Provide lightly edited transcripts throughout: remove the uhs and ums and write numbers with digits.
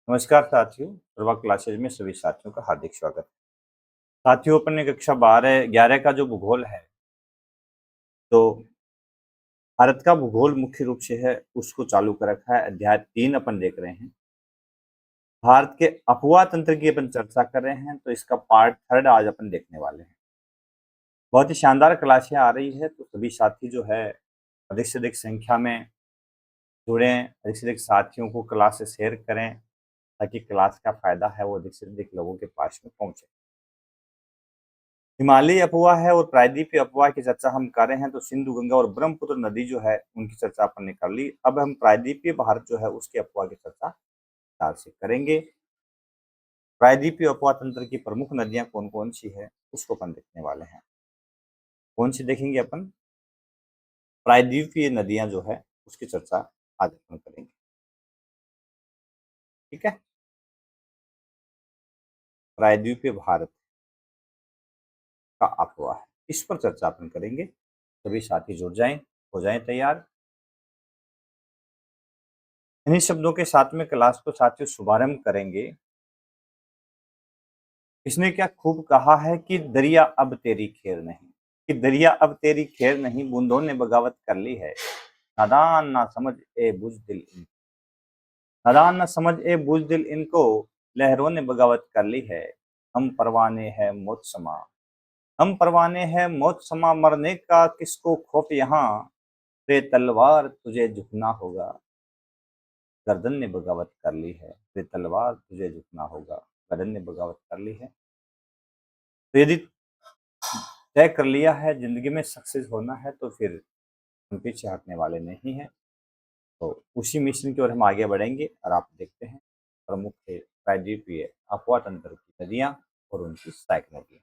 नमस्कार साथियों, प्रभा क्लासेज में सभी साथियों का हार्दिक स्वागत। साथियों, अपन ने कक्षा 12-11 का जो भूगोल है, तो भारत का भूगोल मुख्य रूप से है उसको चालू कर रखा है। अध्याय 3 अपन देख रहे हैं। भारत के अपवाह तंत्र की अपन चर्चा कर रहे हैं, तो इसका पार्ट 3 आज अपन देखने वाले हैं। बहुत ही शानदार क्लासें आ रही है, तो सभी साथी जो है अधिक से अधिक संख्या में जुड़ें, अधिक से अधिक साथियों को क्लास से शेयर करें, ताकि क्लास का फायदा है वो अधिक से अधिक लोगों के पास में पहुंचे। हिमालयी अफवाह है और प्रायद्वीपीय अफवाह की चर्चा हम कर रहे हैं, तो सिंधु गंगा और ब्रह्मपुत्र नदी जो है उनकी चर्चा अपन ने कर ली। अब हम प्रायद्वीपीय भारत जो है उसकी अफवाह की चर्चा विस्तार से करेंगे। प्रायद्वीपीय अफवाह तंत्र की प्रमुख नदियां कौन कौन सी है उसको अपन देखने वाले हैं। कौन सी देखेंगे अपन? प्रायद्वीपीय नदियां जो है उसकी चर्चा आज अपन करेंगे। ठीक है, प्रायद्वीपीय भारत का अफवाह है, इस पर चर्चा अपन करेंगे। सभी साथी जुड़ जाएं, हो जाएं तैयार। इन्हीं शब्दों के साथ में क्लास को साथियों शुभारंभ करेंगे। इसने क्या खूब कहा है कि दरिया अब तेरी खैर नहीं, कि दरिया अब तेरी खैर नहीं, बूंदों ने बगावत कर ली है। नादान ना समझ ए बुजदिल इनको, नादान ना समझ ए बुजदिल इनको, लहरों ने बगावत कर ली है। हम परवाने हैं मौत समा, हम परवाने हैं मौत समा, मरने का किसको खौफ यहाँ, रे तलवार तुझे झुकना होगा। गर्दन ने बगावत कर ली है, रे तलवार तुझे झुकना होगा। गर्दन ने बगावत कर ली है। तो यदि तय कर लिया है जिंदगी में सक्सेस होना है, तो फिर हम पीछे हटने वाले नहीं हैं। तो उसी मिशन की ओर हम आगे बढ़ेंगे और आप देखते हैं प्रमुख प्रायद्वीपीय अफवाह तंत्र की नदियां और उनकी सहायक नदियां।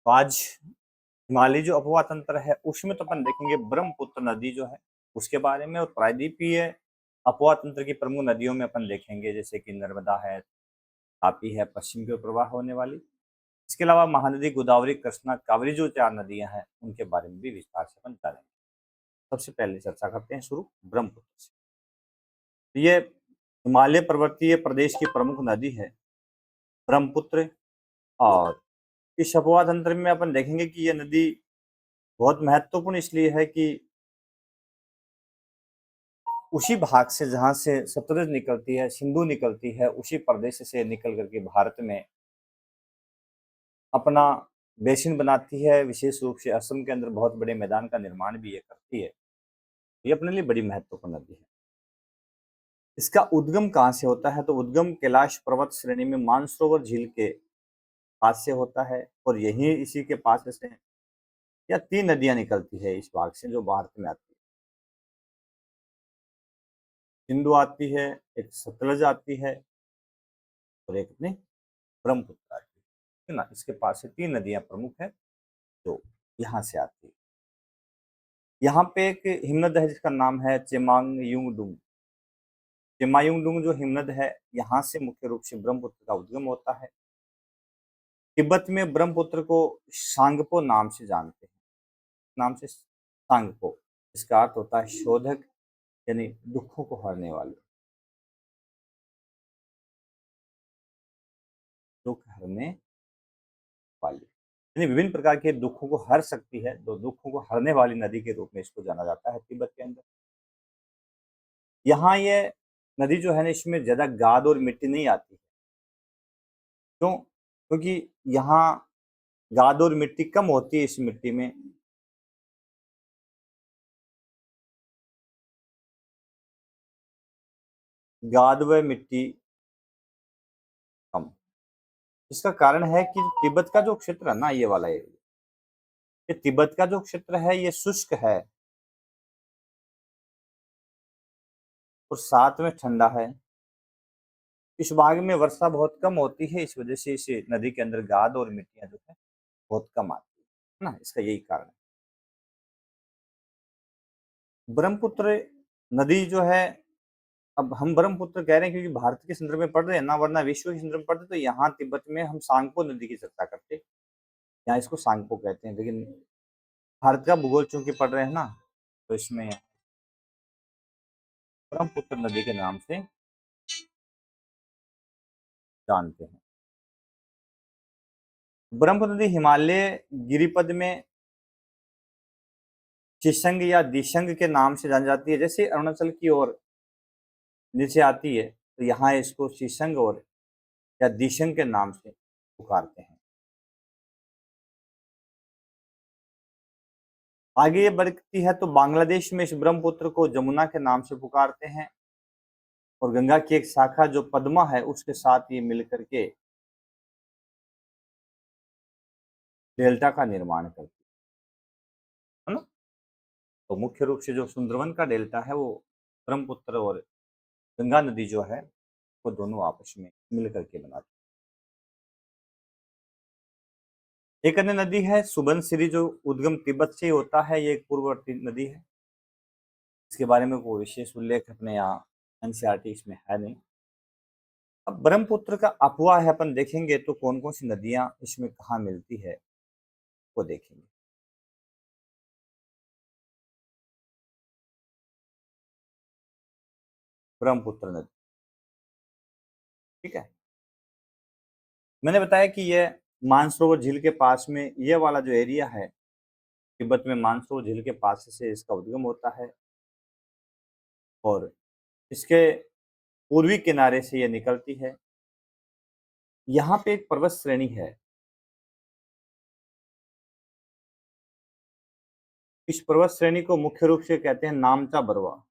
तो आज हिमालय जो अफवाह तंत्र है उसमें तो अपन देखेंगे ब्रह्मपुत्र नदी जो है उसके बारे में, और प्रायद्वीपीय अफवाह तंत्र की प्रमुख नदियों में अपन देखेंगे जैसे कि नर्मदा है, तापी है, पश्चिम की ओर प्रवाह होने वाली। इसके अलावा महानदी, गोदावरी, कृष्णा, कावेरी जो 4 नदियां हैं उनके बारे में भी विस्तार से अपन जानेंगे। सबसे पहले चर्चा करते हैं शुरू ब्रह्मपुत्र से। तो ये हिमालय पर्वतीय प्रदेश की प्रमुख नदी है ब्रह्मपुत्र। और इस अपवाद तंत्र में अपन देखेंगे कि यह नदी बहुत महत्वपूर्ण इसलिए है कि उसी भाग से जहां से सतलुज निकलती है, सिंधु निकलती है, उसी प्रदेश से निकल करके भारत में अपना बेसिन बनाती है। विशेष रूप से असम के अंदर बहुत बड़े मैदान का निर्माण भी ये करती है। ये अपने लिए बड़ी महत्वपूर्ण नदी है। इसका उद्गम कहाँ से होता है? तो उद्गम कैलाश पर्वत श्रेणी में मानसरोवर झील के पास से होता है, और यही इसी के पास से या 3 नदियां निकलती है इस भाग से जो भारत में आती है। सिंधु आती है, एक सतलज आती है, और एक अपनी ब्रह्मपुत्र आती है ना। इसके पास से 3 नदियां प्रमुख है जो यहाँ से आती है। यहाँ पे एक हिमनद है जिसका नाम है चेमांगयुंगडुंग। चेमायुंगडुंग जो हिमनद है, यहाँ से मुख्य रूप से ब्रह्मपुत्र का उद्गम होता है। तिब्बत में ब्रह्मपुत्र को सांगपो नाम से जानते हैं, नाम से सांगपो। इसका अर्थ होता है शोधक, यानी दुखों को हरने वाले, दुख हरने वाली, यानी विभिन्न प्रकार के दुखों को हर सकती है, तो दुखों को हरने वाली नदी के रूप में इसको जाना जाता है तिब्बत के अंदर। यहाँ ये नदी जो है ना, इसमें ज्यादा गाद और मिट्टी नहीं आती है। क्यों? क्योंकि यहाँ गाद और मिट्टी कम होती है। इस मिट्टी में गाद व मिट्टी कम। इसका कारण है कि तिब्बत का जो क्षेत्र है ना, ये वाला एरिया, ये तिब्बत का जो क्षेत्र है ये शुष्क है और साथ में ठंडा है। इस भाग में वर्षा बहुत कम होती है, इस वजह से इस नदी के अंदर गाद और मिट्टियां जो है बहुत कम आती है ना। इसका यही कारण है। ब्रह्मपुत्र नदी जो है, अब हम ब्रह्मपुत्र कह रहे हैं क्योंकि भारत के संदर्भ में पढ़ रहे हैं ना, वरना विश्व के संदर्भ में पढ़ते तो यहाँ तिब्बत में हम सांगपो नदी की चर्चा करते। यहाँ इसको सांगपो कहते हैं, लेकिन भारत का भूगोल चूंकि पढ़ रहे हैं ना, तो इसमें ब्रह्मपुत्र नदी के नाम से जानते हैं। ब्रह्मपुत्र नदी हिमालय गिरिपद में चिशंग या दिशंग के नाम से जानी जाती है। जैसे अरुणाचल की ओर नीचे आती है तो यहाँ इसको चिशंग और या दिशंग के नाम से पुकारते हैं। आगे ये बढ़ती है तो बांग्लादेश में इस ब्रह्मपुत्र को जमुना के नाम से पुकारते हैं और गंगा की एक शाखा जो पद्मा है उसके साथ ये मिलकर के डेल्टा का निर्माण करती है ना। तो मुख्य रूप से जो सुंदरवन का डेल्टा है वो ब्रह्मपुत्र और गंगा नदी जो है वो दोनों आपस में मिल करके बनाती है। एक अन्य नदी है सुबनसिरी जो उद्गम तिब्बत से ही होता है। ये एक पूर्ववर्ती नदी है। इसके बारे में कोई विशेष उल्लेख अपने यहाँ एनसीईआरटी इसमें है नहीं। अब ब्रह्मपुत्र का अफवाह है, अपन देखेंगे तो कौन कौन सी नदियां इसमें कहाँ मिलती है वो देखेंगे। ब्रह्मपुत्र नदी, ठीक है। मैंने बताया कि यह मानसरोवर झील के पास में ये वाला जो एरिया है तिब्बत में मानसरोवर झील के पास से इसका उद्गम होता है और इसके पूर्वी किनारे से यह निकलती है। यहाँ पे एक पर्वत श्रेणी है। इस पर्वत श्रेणी को मुख्य रूप से कहते हैं नामचा बरवा।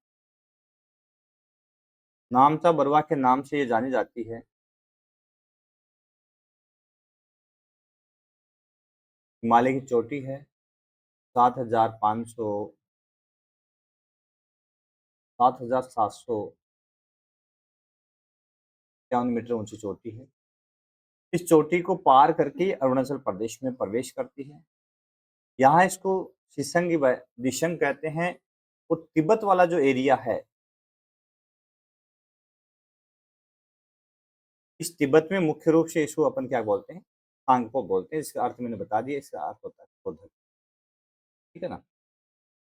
नामचा बरवा के नाम से ये जानी जाती है। हिमालय की चोटी है 7,751 मीटर ऊंची चोटी है। इस चोटी को पार करके अरुणाचल प्रदेश में प्रवेश करती है। यहाँ इसको शिसंग दिशंग कहते हैं। वो तिब्बत वाला जो एरिया है, इस तिब्बत में मुख्य रूप से इसको अपन क्या बोलते हैं, सांगपो बोलते हैं। इसका अर्थ मैंने बता दिया, इसका अर्थ होता है शोधक, ठीक है ना,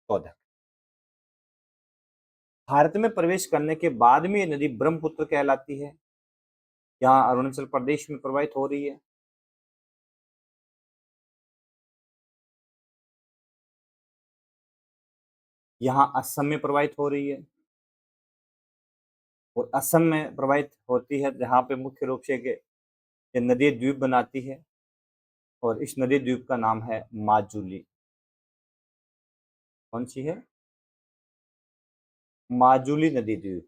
शोधक। भारत में प्रवेश करने के बाद में ये नदी ब्रह्मपुत्र कहलाती है। यहाँ अरुणाचल प्रदेश में प्रवाहित हो रही है। यहाँ असम में प्रवाहित हो रही है और असम में प्रवाहित होती है जहाँ पे मुख्य रूप से ये नदी द्वीप बनाती है और इस नदी द्वीप का नाम है माजुली। कौन सी है? माजुली नदी द्वीप।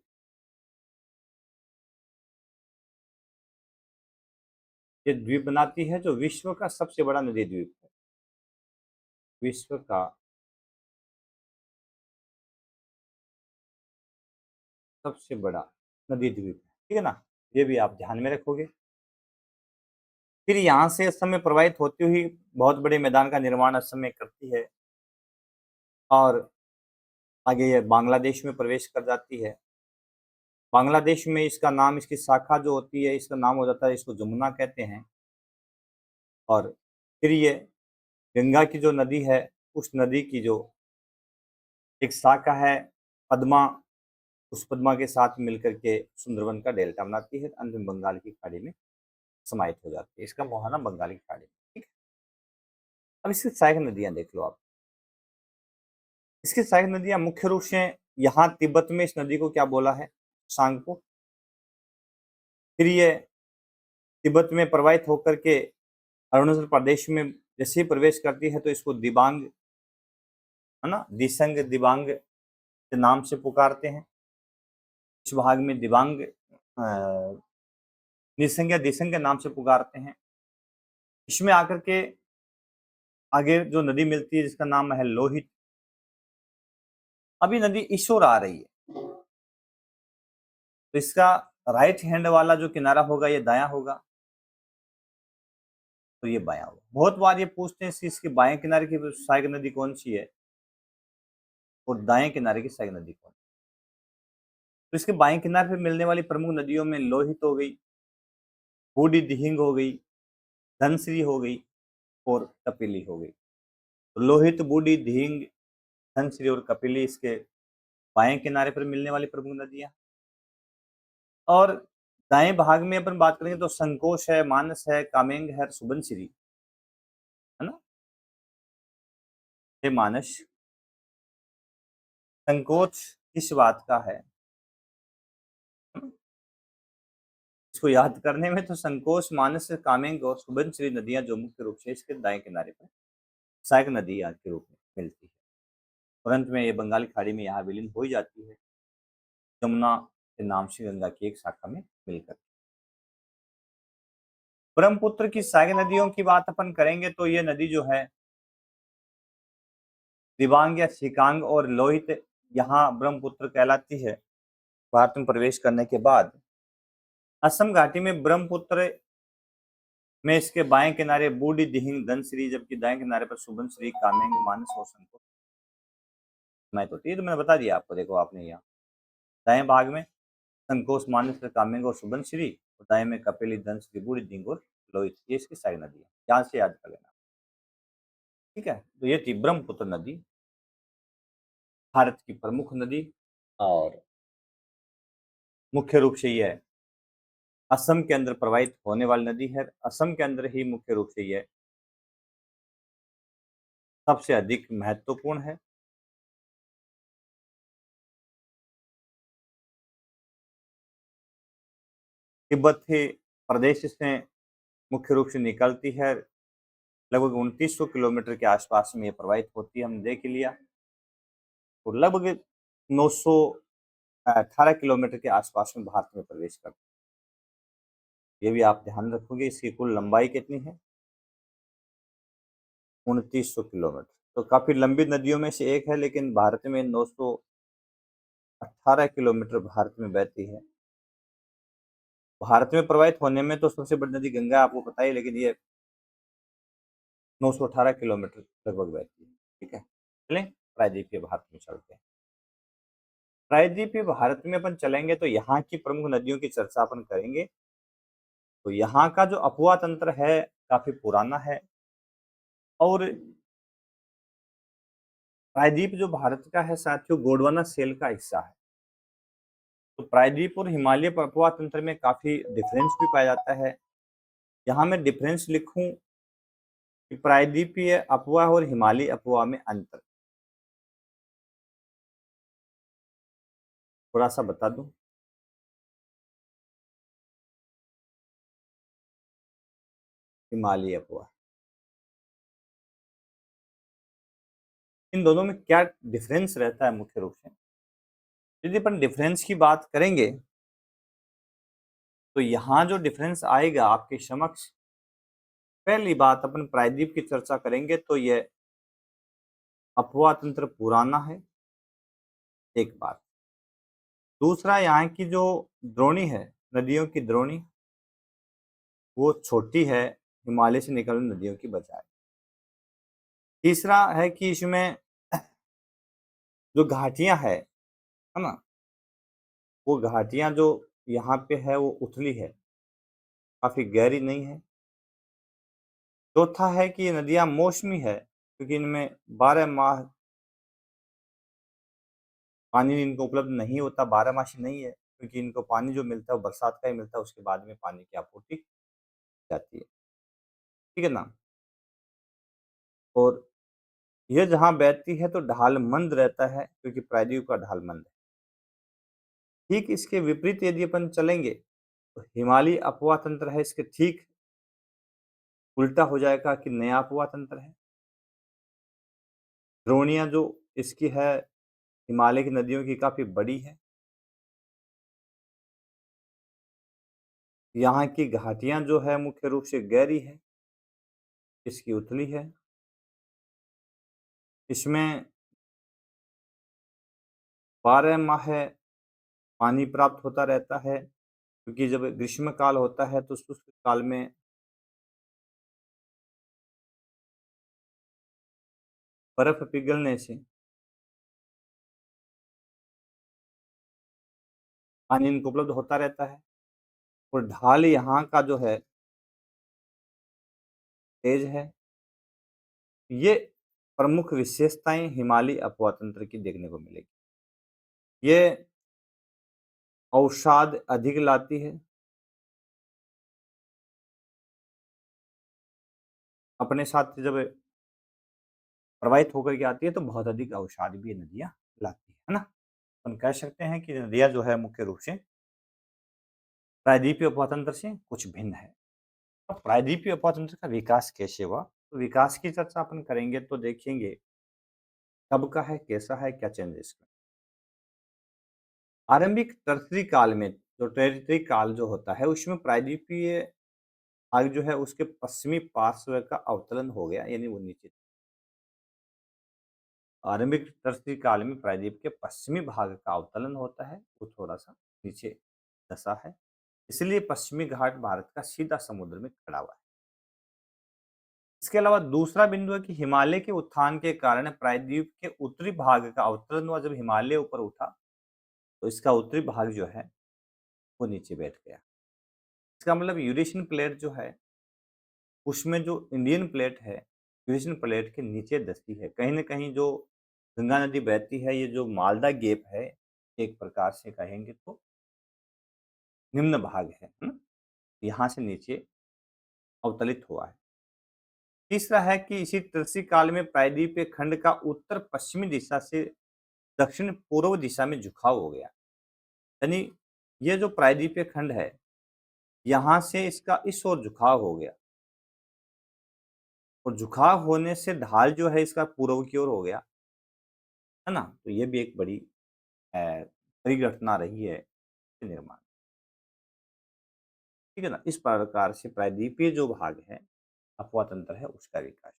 ये द्वीप बनाती है जो विश्व का सबसे बड़ा नदी द्वीप है। विश्व का सबसे बड़ा नदी द्वीप है, ठीक है ना। ये भी आप ध्यान में रखोगे। फिर यहाँ से असम में प्रवाहित होती हुई बहुत बड़े मैदान का निर्माण असम में करती है और आगे ये बांग्लादेश में प्रवेश कर जाती है। बांग्लादेश में इसका नाम, इसकी शाखा जो होती है इसका नाम हो जाता है, इसको जमुना कहते हैं। और फिर ये गंगा की जो नदी है उस नदी की जो एक शाखा है पद्मा, उस पद्मा के साथ मिलकर के सुंदरवन का डेल्टा बनाती है। अंत में बंगाल की खाड़ी में समाहित हो जाती है। इसका मुहाना बंगाल की खाड़ी में, ठीक है। अब इसकी सहायक नदियां देख लो आप। इसकी सहायक नदियां मुख्य रूप से यहाँ तिब्बत में इस नदी को क्या बोला है, सांगपो। फिर ये तिब्बत में प्रवाहित होकर के अरुणाचल प्रदेश में जैसे ही प्रवेश करती है तो इसको दिबांग, है ना, दिसंग दिबांग के नाम से पुकारते हैं। इस भाग में दिबांग निसंग या दिसंग के नाम से पुकारते हैं। इसमें आकर के आगे जो नदी मिलती है जिसका नाम है लोहित। अभी नदी इस ओर आ रही है तो इसका राइट हैंड वाला जो किनारा होगा ये दायां होगा, तो ये बायां होगा। बहुत बार ये पूछते हैं इसके बाएं किनारे की सहायक नदी कौन सी है और दाएं किनारे की सहायक नदी कौन। तो इसके बाएं किनारे पे मिलने वाली प्रमुख नदियों में लोहित हो गई, बूढ़ी दिहिंग हो गई, धनश्री हो गई और कपिली हो गई। तो लोहित, बूढ़ी, दिहिंग, धनसिरी और कपिली इसके बाएं किनारे पर मिलने वाली प्रमुख नदियां। और दाएं भाग में अपन बात करेंगे तो संकोश है, मानस है, कामेंग है, सुबनसिरी, है ना। ये मानस संकोच किस बात का है? इसको याद करने में तो संकोच, मानस, कामेंग और सुबनसिरी नदियां जो मुख्य रूप से इसके दाएं किनारे पर सहायक नदी के रूप में मिलती है। और अंत में ये बंगाल की खाड़ी में यहाँ विलीन हो ही जाती है यमुना के नाम से गंगा की एक शाखा में मिलकर। ब्रह्मपुत्र की सहायक नदियों की बात अपन करेंगे तो ये नदी जो है दिबांग या सिकांग और लोहित यहाँ ब्रह्मपुत्र कहलाती है। भारत में प्रवेश करने के बाद असम घाटी में ब्रह्मपुत्र में इसके बाएं किनारे बूढ़ी दिहिंग धनसिरी, जबकि दाएं किनारे पर सुबनसिरी, कामेंग, मानस और संकोच मैं तो मैंने बता दिया आपको। देखो आपने यहाँ दाएं भाग में संकोच, मानस, कामेंग और सुबनसिरी, और दाएं में कपिली, धनसिरी, बूढ़ी दिहिंग और लोहित, ये इसकी सहायक नदी है। यहाँ से याद कर लेना, ठीक है। तो ये थी ब्रह्मपुत्र नदी, भारत की प्रमुख नदी, और मुख्य रूप से यह असम के अंदर प्रवाहित होने वाली नदी है। असम के अंदर ही मुख्य रूप से यह सबसे अधिक महत्वपूर्ण है। तिब्बती प्रदेश से मुख्य रूप से निकलती है, लगभग 2900 किलोमीटर के आसपास में ये प्रवाहित होती है, हमने देख लिया। और लगभग 918 किलोमीटर के आसपास में भारत में प्रवेश करती है। ये भी आप ध्यान रखोगे। इसकी कुल लंबाई कितनी है? 2900 किलोमीटर। तो काफी लंबी नदियों में से एक है, लेकिन भारत में 918 किलोमीटर भारत में बहती है। भारत में प्रवाहित होने में तो सबसे बड़ी नदी गंगा आपको पता ही, लेकिन ये 918 किलोमीटर लगभग बहती है, ठीक है। चलें प्रायद्वीपीय भारत में चलते हैं। प्रायद्वीपीय भारत में अपन चलेंगे तो यहाँ की प्रमुख नदियों की चर्चा अपन करेंगे। तो यहाँ का जो अपवा तंत्र है काफी पुराना है, और प्रायद्वीप जो भारत का है साथियों गोंडवाना सेल का हिस्सा है। तो प्रायद्वीप और हिमालय अपवा तंत्र में काफी डिफरेंस भी पाया जाता है। यहाँ मैं डिफरेंस लिखूं कि प्रायद्वीपीय अपवाह और हिमालयी अपवाह में अंतर थोड़ा सा बता दूं। हिमालयी अपवाह, इन दोनों में क्या डिफरेंस रहता है मुख्य रूप से? यदि अपन डिफरेंस की बात करेंगे तो यहाँ जो डिफरेंस आएगा आपके समक्ष, पहली बात अपन प्रायद्वीप की चर्चा करेंगे तो यह अपवाह तंत्र पुराना है, एक बात। दूसरा, यहाँ की जो द्रोणी है, नदियों की द्रोणी, वो छोटी है हिमालय से निकलने नदियों की बजाय। तीसरा है कि इसमें जो घाटियां है ना, वो घाटियां जो यहाँ पे है वो उथली है, काफी गहरी नहीं है। चौथा है कि ये नदियां मौसमी है, क्योंकि इनमें 12 माह पानी इनको उपलब्ध नहीं होता, 12मासी नहीं है, क्योंकि इनको पानी जो मिलता है वो बरसात का ही मिलता है, उसके बाद में पानी की आपूर्ति जाती है, ठीक है ना। और ये जहाँ बहती है तो ढालमंद रहता है, क्योंकि प्रायद्वीप का ढालमंद है। ठीक इसके विपरीत यदि अपन चलेंगे तो हिमालयी अपवाह तंत्र है, इसके ठीक उल्टा हो जाएगा कि नया अपवाह तंत्र है। द्रोणियां जो इसकी है हिमालय की नदियों की काफी बड़ी है। यहाँ की घाटियां जो है मुख्य रूप से गहरी है, इसकी उथली है। इसमें 12 माह पानी प्राप्त होता रहता है, क्योंकि जब ग्रीष्म काल होता है तो शुष्क काल में बर्फ पिघलने से पानी इनको उपलब्ध होता रहता है। और ढाल यहाँ का जो है तेज है। ये प्रमुख विशेषताएं हिमालयी अपवाह तंत्र की देखने को मिलेगी। ये अवसाद अधिक लाती है, अपने साथ जब प्रवाहित होकर के आती है तो बहुत अधिक अवसाद भी ये नदियाँ लाती है ना? हम कह सकते हैं कि नदियाँ जो है मुख्य रूप से प्रायद्वीपीय उपतंत्र से कुछ भिन्न है। अब प्रायद्वीपीय उपतंत्र का विकास कैसे हुआ? तो विकास की चर्चा अपन करेंगे तो देखेंगे कब का है, कैसा है, क्या चेंजेस हुए। आरंभिक टर्सरी काल में जो टर्सरी काल जो होता है उसमें प्रायद्वीपीय भाग जो है उसके पश्चिमी पार्श्व का अवतरण हो गया, यानी वो नीचे। आरंभिक टर्सरी काल में प्रायद्वीप के पश्चिमी भाग का अवतरण होता है, वो थोड़ा सा नीचे दशा है। इसलिए पश्चिमी घाट भारत का सीधा समुद्र में खड़ा हुआ है। इसके अलावा दूसरा बिंदु है कि हिमालय के उत्थान के कारण प्रायद्वीप के उत्तरी भाग का अवतरण हुआ। जब हिमालय ऊपर उठा तो इसका उत्तरी भाग जो है वो नीचे बैठ गया। इसका मतलब यूरेशियन प्लेट जो है उसमें जो इंडियन प्लेट है, यूरेशियन प्लेट के नीचे धंसती है। कहीं न कहीं जो गंगा नदी बहती है, ये जो मालदा गैप है, एक प्रकार से कहेंगे तो निम्न भाग है ना? यहाँ से नीचे अवतलित हुआ है। तीसरा है कि इसी त्रिशी काल में प्रायद्वीपीय खंड का उत्तर पश्चिमी दिशा से दक्षिण पूर्व दिशा में झुकाव हो गया। यानी ये जो प्रायद्वीपीय खंड है, यहाँ से इसका इस ओर झुकाव हो गया और झुकाव होने से ढाल जो है इसका पूर्व की ओर हो गया, है ना? तो ये भी एक बड़ी अ, परिघटना रही है निर्माण, ठीक है ना? इस प्रकार से प्रायद्वीपीय जो भाग है, अपवा तंत्र है, उसका विकास।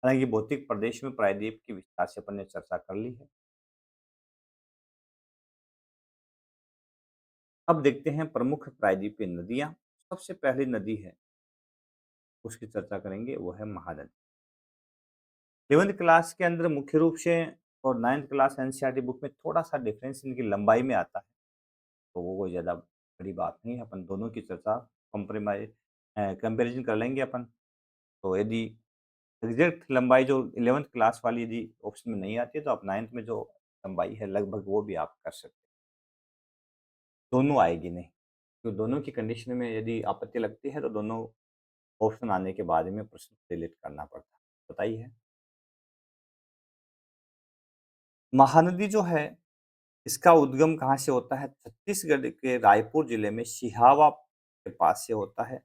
हालाँकि भौतिक प्रदेश में प्रायद्वीप की विस्तार से अपन ने चर्चा कर ली है। अब देखते हैं प्रमुख प्रायद्वीपीय नदियाँ। सबसे पहली नदी है, उसकी चर्चा करेंगे, वो है महानदी। 11th क्लास के अंदर मुख्य रूप से और 9th क्लास एनसीईआरटी बुक में थोड़ा-सा डिफरेंस इनकी लंबाई में आता है, तो वो कोई ज़्यादा बड़ी बात नहीं है। अपन दोनों की चर्चा कंपैरिज़न कर लेंगे अपन। तो यदि एग्ज़ैक्ट लंबाई जो 11th क्लास वाली यदि ऑप्शन में नहीं आती है, तो आप 9th में जो लंबाई है लगभग वो भी आप कर सकते हैं। दोनों आएगी नहीं, तो दोनों की कंडीशन में यदि आपत्ति लगती है, तो दोनों ऑप्शन आने के बाद में प्रश्न डिलीट करना पड़ता है। बताइए? महानदी जो है, इसका उद्गम कहाँ से होता है? छत्तीसगढ़ के रायपुर जिले में सिहावा के पास से होता है।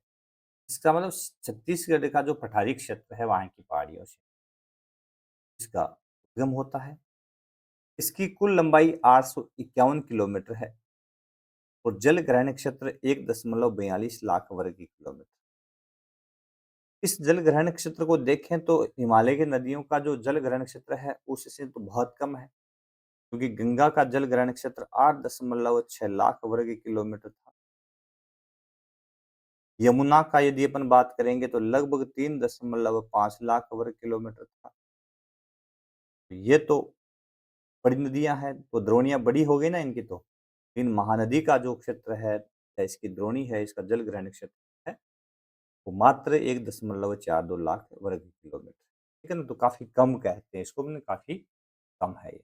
इसका मतलब छत्तीसगढ़ का जो पठारी क्षेत्र है, वहाँ की पहाड़ियों से इसका उद्गम होता है। इसकी कुल लंबाई 851 किलोमीटर है और जल ग्रहण क्षेत्र 1.42 लाख वर्ग किलोमीटर। इस जल ग्रहण क्षेत्र को देखें तो हिमालय की नदियों का जो जल ग्रहण क्षेत्र है, उससे तो बहुत कम है, क्योंकि गंगा का जल ग्रहण क्षेत्र 8.6 लाख वर्ग किलोमीटर था। यमुना का यदि अपन बात करेंगे तो लगभग 3.5 लाख वर्ग किलोमीटर था। ये तो बड़ी नदियां हैं, तो द्रोणियां बड़ी हो गई ना इनकी तो। इन महानदी का जो क्षेत्र है, या इसकी द्रोणी है, इसका जल ग्रहण क्षेत्र है, वो मात्र 1.42 लाख वर्ग किलोमीटर, ठीक है ना? तो काफी कम कहते हैं इसको, काफी कम है ये।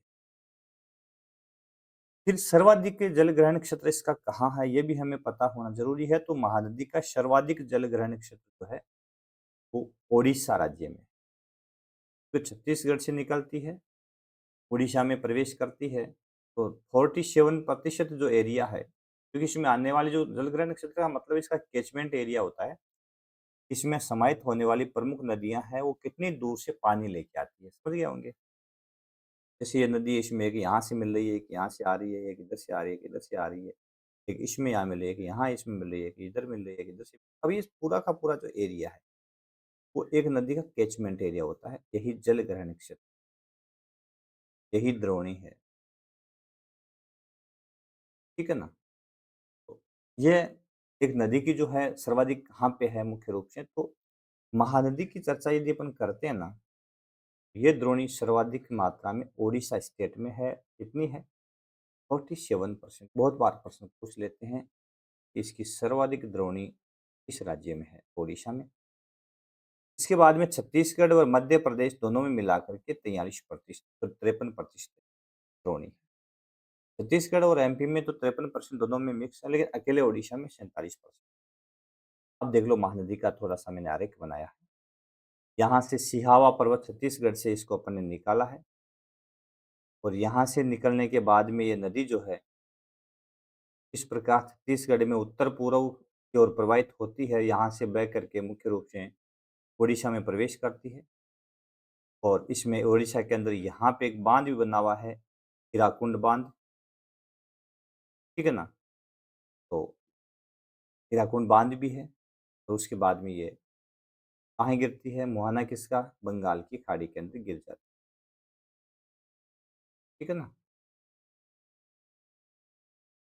फिर सर्वाधिक जल ग्रहण क्षेत्र इसका कहाँ है, ये भी हमें पता होना जरूरी है। तो महानदी का सर्वाधिक जल ग्रहण क्षेत्र जो है वो ओडिशा राज्य में, तो छत्तीसगढ़ से निकलती है, उड़ीसा में प्रवेश करती है। तो 47% जो एरिया है, क्योंकि इसमें आने वाले जो जलग्रहण क्षेत्र का मतलब इसका कैचमेंट एरिया होता है, इसमें समाहित होने वाली प्रमुख नदियां हैं, वो कितनी दूर से पानी लेके आती है, समझ गए होंगे। जैसे ये नदी, इसमें एक यहाँ से मिल रही है, एक यहाँ से आ रही है, एक इधर से आ रही है, एक इधर से आ रही है, एक इसमें यहाँ मिल रही है, एक यहाँ इसमें मिल रही है, एक इधर मिल रही है, एक इधर से। अब ये पूरा का पूरा जो एरिया है, वो एक नदी का कैचमेंट एरिया होता है, यही जल ग्रहण क्षेत्र, यही द्रोणी है, ठीक है ना? तो ये एक नदी की जो है सर्वाधिक कहाँ पे है मुख्य रूप से, तो महानदी की चर्चा यदि अपन करते हैं ना, ये द्रोणी सर्वाधिक मात्रा में ओडिशा स्टेट में है। कितनी है? 47%। बहुत बार प्रश्न पूछ लेते हैं कि इसकी सर्वाधिक द्रोणी इस राज्य में है, ओडिशा में। इसके बाद में छत्तीसगढ़ और मध्य प्रदेश दोनों में मिलाकर के 43%, तो 53% द्रोणी। छत्तीसगढ़ और एमपी में तो 53% दोनों में मिक्स है, लेकिन अकेले ओडिशा में 47%। अब देख लो महानदी का थोड़ा-सा मैंने आरेख बनाया है। यहाँ से सिहावा पर्वत छत्तीसगढ़ से इसको अपन ने निकाला है और यहाँ से निकलने के बाद में ये नदी जो है, इस प्रकार छत्तीसगढ़ में उत्तर-पूर्व की ओर प्रवाहित होती है, यहाँ से बह करके मुख्य रूप से ओडिशा में प्रवेश करती है और इसमें ओडिशा के अंदर यहाँ पे एक बाँध भी बना हुआ है, हीराकुंड बाँध, ठीक है ना? तो हीराकुंड बाँध भी है और उसके बाद में ये कहाँ गिरती है? मुहाना किसका? बंगाल की खाड़ी के अंदर गिर जाती है, ठीक है ना?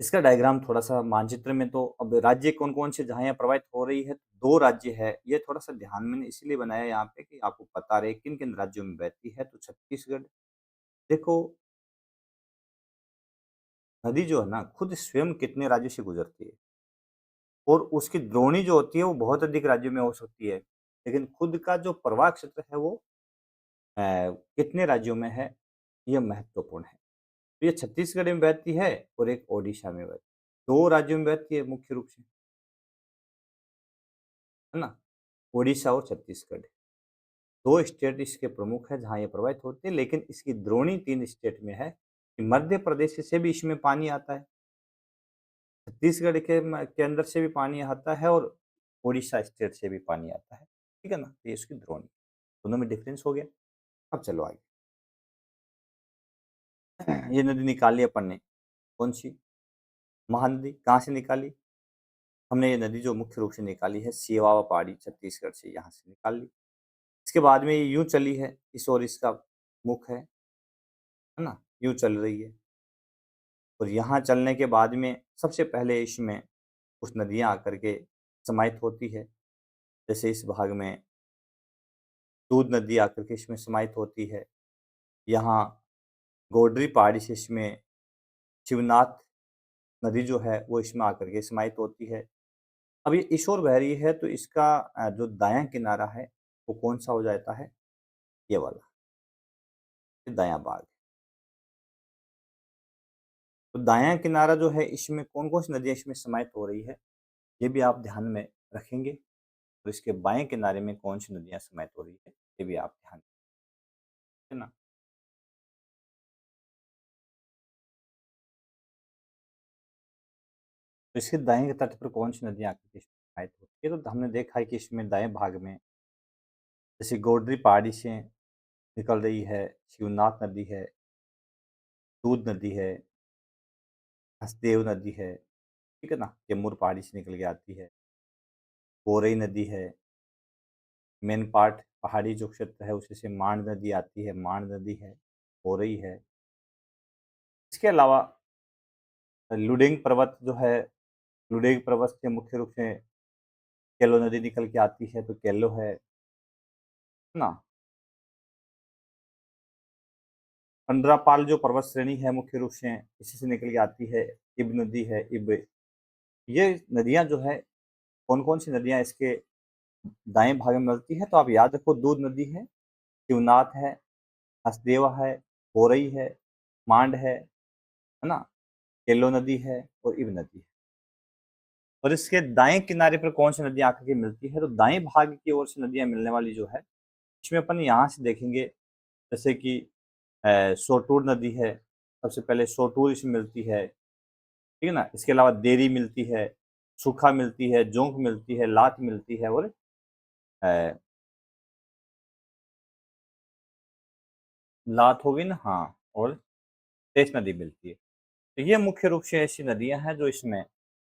इसका डायग्राम थोड़ा-सा मानचित्र में तो अब राज्य कौन-कौन से जहाँ यहाँ प्रवाहित हो रही है, 2 राज्य है, ये थोड़ा-सा ध्यान मैंने इसलिए बनाया यहाँ पे कि आपको पता रहे किन-किन राज्यों में बहती है, तो छत्तीसगढ़ देखो, नदी जो है ना, खुद स्वयं कितने राज्यों से गुजरती है और उसकी द्रोणी जो होती है, वो बहुत अधिक राज्यों में हो सकती है, लेकिन खुद का जो प्रवाह क्षेत्र है, वो अ, कितने राज्यों में है, ये महत्वपूर्ण है। तो ये छत्तीसगढ़ में बहती है और एक ओडिशा में बहती है। 2 राज्यों में बहती है मुख्य रूप से, है ना? ओडिशा और छत्तीसगढ़। 2 स्टेट इसके प्रमुख हैं जहाँ ये प्रवाहित होते हैं, लेकिन इसकी द्रोणी 3 स्टेट में है कि मध्य प्रदेश से भी इसमें पानी आता है, छत्तीसगढ़ के अंदर से भी पानी आता है और ओडिशा स्टेट से भी पानी आता है, ठीक है ना? तो ये इसकी द्रोणी, दोनों में डिफरेंस हो गया। अब चलो आगे। ये नदी निकाली अपन ने, कौन-सी? महानदी। कहाँ से निकाली? हमने ये नदी जो मुख्य रूप से निकाली है सिवावा पहाड़ी छत्तीसगढ़ से, यहाँ से निकाल ली। इसके बाद में ये यूँ चली है, इस ओर इसका मुख है ना? यूँ चल रही है और यहाँ चलने के बाद में सबसे पहले इसमें कुछ नदियाँ आकर के समाहित होती है। जैसे इस भाग में दूध नदी आकर के इसमें समाहित होती है। यहाँ गोडरी पहाड़ी से इसमें शिवनाथ नदी जो है वो इसमें आकर के समाहित होती है। अब ये इस ओर बह रही है तो इसका जो दायाँ किनारा है वो कौन-सा हो जाता है? ये वाला, ये दायाँ भाग। तो दायाँ किनारा जो है इसमें कौन-कौन सी नदियाँ इसमें समाहित हो रही है, ये भी आप ध्यान में रखेंगे। और इसके बाएँ किनारे में कौन-सी नदियाँ समाहित हो रही है, ये भी आप ध्यान, है ना? तो इसके दाएँ तट पर कौन-सी नदियाँ आकर के समाहित होती है, तो हमने देखा है कि इसमें दाएँ भाग में जैसे गोडरी पहाड़ी से निकल रही है, शिवनाथ नदी है, दूध नदी है, हसदेव नदी है, ठीक है ना? कैमूर पहाड़ी से निकल के आती है, कोरई नदी है, मेन पार्ट पहाड़ी जो क्षेत्र है उसी से मांड नदी आती है, मांड नदी है, कोरई है। इसके अलावा लुडेंग पर्वत जो है, लुडेंग पर्वत से मुख्य रूप से केलो नदी निकल के आती है, तो केलो है ना? कंडरापाल जो पर्वत श्रेणी है मुख्य रूप से इसी से निकल के आती है, इब नदी है, इब। ये नदियाँ जो है, कौन-कौन सी नदियाँ इसके दाएँ भाग में मिलती है, तो आप याद रखो दूध नदी है, शिवनाथ है, हसदेवा है, कोरई है, मांड है ना? केलो नदी है और इब नदी है। और इसके दाएँ किनारे पर कौन सी नदियाँ आकर के मिलती है, तो दाएँ भाग की ओर से नदियाँ मिलने वाली जो है, इसमें अपन यहाँ से देखेंगे जैसे कि सोटूर नदी है, सबसे पहले सोटूर इसमें मिलती है, ठीक है ना? इसके अलावा देरी मिलती है, सूखा मिलती है, जोंक मिलती है, लात मिलती है और अ, लात हो गई ना? हाँ, और तेज नदी मिलती है। तो ये मुख्य रूप से ऐसी नदियाँ हैं जो इसमें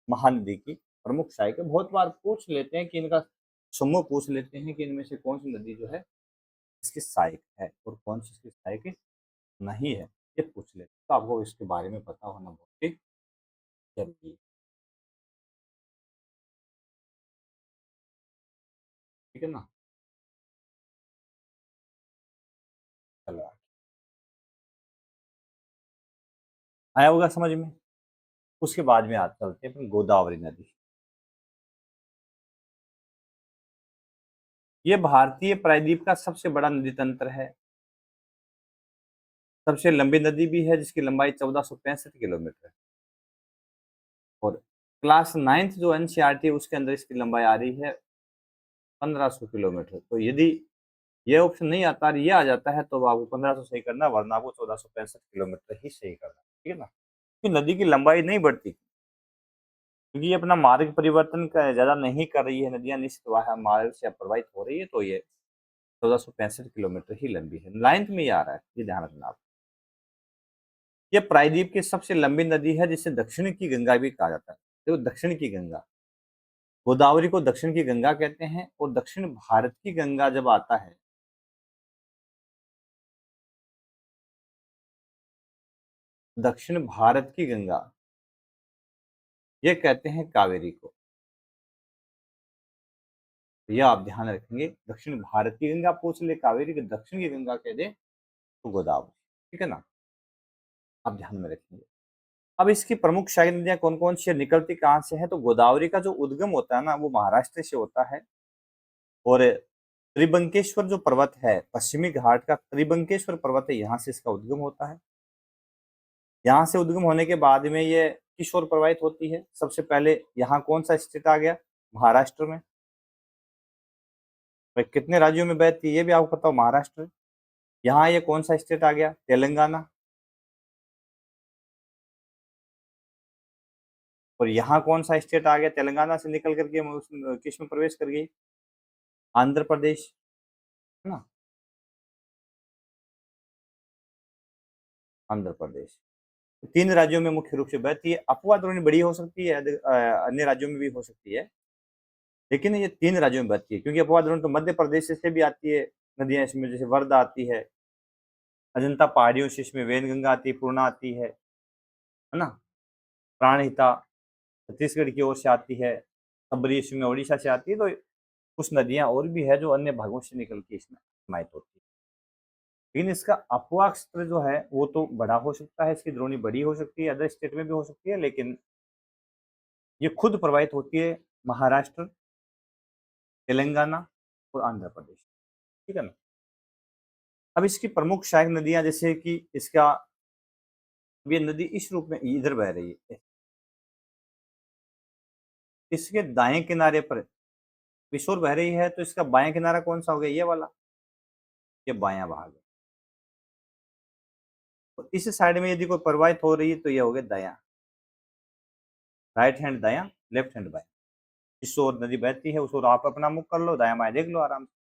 महानदी की प्रमुख सहायक है। बहुत बार पूछ लेते हैं कि इनका समूह पूछ लेते हैं कि इनमें से कौन-सी नदी जो है इसकी सहायक है और कौन-सी इसकी सहायक नहीं है, ये पूछ लेते हैं। तो आपको इसके बारे में पता होना बहुत ही ज़रूरी है, ठीक है ना? चलो आया होगा समझ में? उसके बाद में आज चलते हैं अपन गोदावरी नदी। ये भारतीय प्रायद्वीप का सबसे बड़ा नदी तंत्र है, सबसे लंबी नदी भी है जिसकी लंबाई 1465 किलोमीटर है। और क्लास 9th जो एनसीईआरटी है उसके अंदर इसकी लंबाई आ रही है 1500 किलोमीटर। तो यदि ये ऑप्शन नहीं आता और ये आ जाता है तो आपको 1500 सही करना, वरना आपको 1465 किलोमीटर ही सही करना, ठीक है ना। क्योंकि नदी की लंबाई नहीं बढ़ती, क्योंकि ये अपना मार्ग परिवर्तन ज्यादा नहीं कर रही है, नदियां निश्चित मार्ग से प्रवाहित हो रही है, तो ये 1465 किलोमीटर ही लंबी है। 9th में ये आ रहा है, ये ध्यान रखना आप। ये प्रायद्वीप की सबसे लंबी नदी है जिसे दक्षिण की गंगा भी कहा जाता है। देखो, दक्षिण की गंगा, गोदावरी को दक्षिण की गंगा कहते हैं, और दक्षिण भारत की गंगा जब आता है, दक्षिण भारत की गंगा, ये कहते हैं कावेरी को। तो यह आप ध्यान रखेंगे, दक्षिण भारत की गंगा पूछ ले कावेरी के, दक्षिण की गंगा कह दे तो गोदावरी, ठीक है ना, आप ध्यान में रखेंगे। अब इसकी प्रमुख शाही नदियां कौन कौन सी निकलती कहाँ से है, तो गोदावरी का जो उद्गम होता है ना वो महाराष्ट्र से होता है। और त्रिबंकेश्वर जो पर्वत है, पश्चिमी घाट का त्रिबंकेश्वर पर्वत है, यहाँ से इसका उद्गम होता है। यहाँ से उद्गम होने के बाद में ये किस ओर प्रवाहित होती है, सबसे पहले यहाँ कौन सा स्टेट आ गया, महाराष्ट्र में। भाई कितने राज्यों में बहती है ये भी आपको पता हो, महाराष्ट्र। यहाँ ये कौन सा स्टेट आ गया, तेलंगाना। और यहाँ कौन सा स्टेट आ गया, तेलंगाना से निकल करके किस में प्रवेश कर गई, आंध्र प्रदेश, है ना, आंध्र प्रदेश। तीन राज्यों में मुख्य रूप से बहती है। अफवाह द्रोणी बड़ी हो सकती है, अन्य राज्यों में भी हो सकती है, लेकिन ये तीन राज्यों में बहती है, क्योंकि अफवाह द्रोणी तो मध्य प्रदेश से भी आती है नदियां इसमें, जैसे वर्धा आती है, अजंता पहाड़ियों से इसमें वेनगंगा आती है, पूर्णा आती है ना, प्राणहिता छत्तीसगढ़ की ओर से आती है, सबरी इसमें उड़ीसा से आती है। तो कुछ नदियां और भी है जो अन्य भागों से निकल के इसमें समाहित होती है। लेकिन इसका अपवाह क्षेत्र जो है वो तो बड़ा हो सकता है, इसकी द्रोणी बड़ी हो सकती है, अदर स्टेट में भी हो सकती है, लेकिन ये खुद प्रवाहित होती है महाराष्ट्र, तेलंगाना और आंध्र प्रदेश, ठीक है ना। अब इसकी प्रमुख सहायक नदियां, जैसे कि इसका, ये नदी इस रूप में इधर बह रही है, इसके दाएं किनारे पर किशोर बह रही है, तो इसका बाएं किनारा कौन सा हो गया, ये वाला, ये बायां भाग है। तो इस साइड में यदि कोई प्रवाहित हो रही है तो ये हो गया दायां, राइट हैंड दायां, लेफ्ट हैंड बायां। जिस ओर नदी बहती है उस ओर आप अपना मुख कर लो, दायां बायां देख लो आराम से।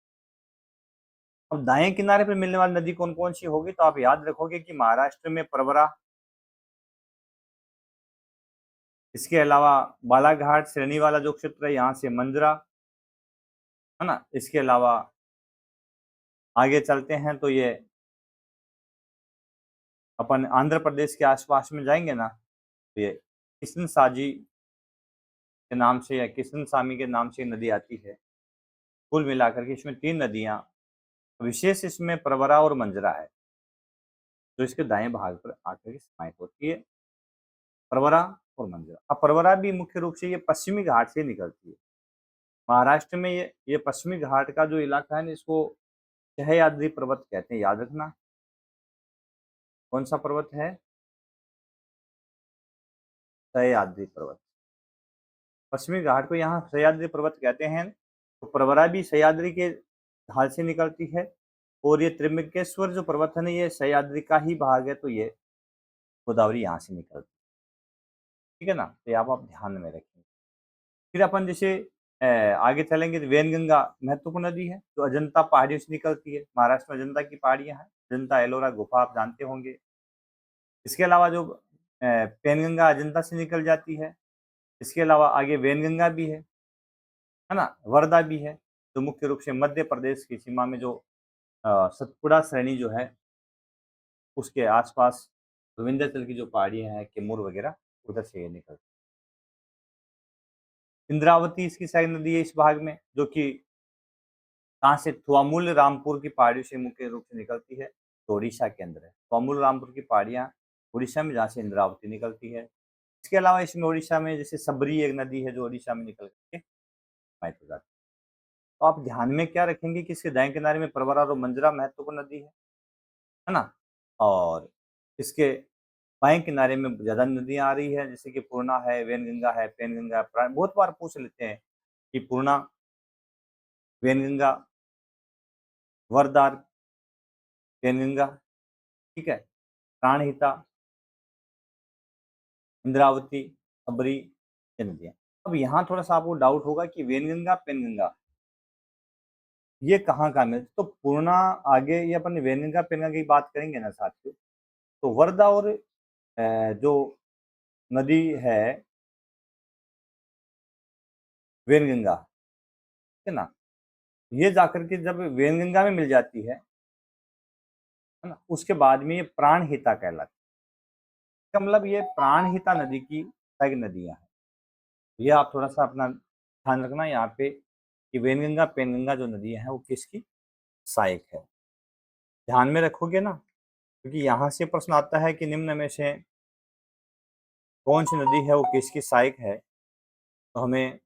अब दाएं किनारे पर मिलने वाली नदी कौन कौन सी होगी, तो आप याद रखोगे कि महाराष्ट्र में प्रवरा, इसके अलावा बालाघाट श्रेणी वाला जो क्षेत्र है यहाँ से मंजरा, है ना। इसके अलावा आगे चलते हैं तो ये अपन आंध्र प्रदेश के आसपास में जाएंगे ना, तो ये किशन साजी के नाम से या किशन सामी के नाम से नदी आती है। कुल मिलाकर के इसमें तीन नदियां, विशेष इसमें प्रवरा और मंजरा है, जो इसके दाएं भाग पर आकर के समाहित होती है, प्रवरा और मंजरा। अब प्रवरा भी मुख्य रूप से ये पश्चिमी घाट से निकलती है। महाराष्ट्र में ये पश्चिमी घाट का जो इलाका है ना, इसको सह्याद्री पर्वत कहते हैं, याद रखना। कौन सा पर्वत है, सह्याद्री पर्वत। पश्चिमी घाट को यहाँ सह्याद्री पर्वत कहते हैं। तो प्रवरा भी सह्याद्री के ढाल से निकलती है, और ये त्रिम्बकेश्वर जो पर्वत है ना, ये सह्याद्री का ही भाग है, तो ये गोदावरी यहाँ से निकलती है, ठीक है ना। तो ये आप ध्यान में रखेंगे। फिर अपन जैसे आगे चलेंगे तो वेनगंगा महत्वपूर्ण नदी है, जो अजंता पहाड़ियों से निकलती है। महाराष्ट्र में अजंता की पहाड़ियां हैं, अजंता एलोरा गुफा आप जानते होंगे। इसके अलावा जो पेनगंगा अजंता से निकल जाती है, इसके अलावा आगे वेनगंगा भी है ना, वर्धा भी है, जो मुख्य रूप से मध्य प्रदेश की सीमा में जो सतपुड़ा श्रेणी जो है उसके आसपास विंध्याचल की जो पहाड़ियां हैं, किमूर वगैरह, उधर से ये निकलती है। इंद्रावती इसकी सहायक नदी है इस भाग में, जो कि कहाँ से, थुआमूल रामपुर की पहाड़ियों से मुख्य रूप से निकलती है, तो उड़ीसा के अंदर है थुआमूल रामपुर की पहाड़ियाँ, उड़ीसा में, जहाँ से इंद्रावती निकलती है। इसके अलावा इसमें उड़ीसा में जैसे सबरी एक नदी है जो उड़ीसा में निकल करके प्रवाहित हो जाती है। तो आप ध्यान में क्या रखेंगे कि इसके दाएं किनारे में प्रवरा और मंजरा महत्वपूर्ण नदी है ना। और इसके बाएं किनारे में ज्यादा नदियां आ रही है, जैसे कि पूर्णा है, वेनगंगा है, पेनगंगा है। बहुत बार पूछ लेते हैं कि पूर्णा, वेनगंगा, वरदार, पेनगंगा, ठीक है, प्राणहिता, इंद्रावती, अबरी, ये नदियां। अब यहाँ थोड़ा सा आपको डाउट होगा कि वेनगंगा, पेनगंगा ये कहाँ मिलती, तो पूर्णा आगे ये अपन वेनगंगा पेनगंगा की बात करेंगे ना साथियों, तो वर्धा और जो नदी है वेनगंगा, है ना, ये जाकर के जब वेनगंगा में मिल जाती है ना, उसके बाद में ये प्राणहिता कहलाती है। इसका मतलब ये प्राणहिता नदी की सहायक नदियां हैं। ये आप थोड़ा सा अपना ध्यान रखना यहाँ पे कि वेनगंगा पेनगंगा जो नदियां हैं वो किसकी सहायक है, ध्यान में रखोगे ना, क्योंकि यहाँ से प्रश्न आता है कि निम्न में से कौन सी नदी है वो किसकी सहायक है, तो हमें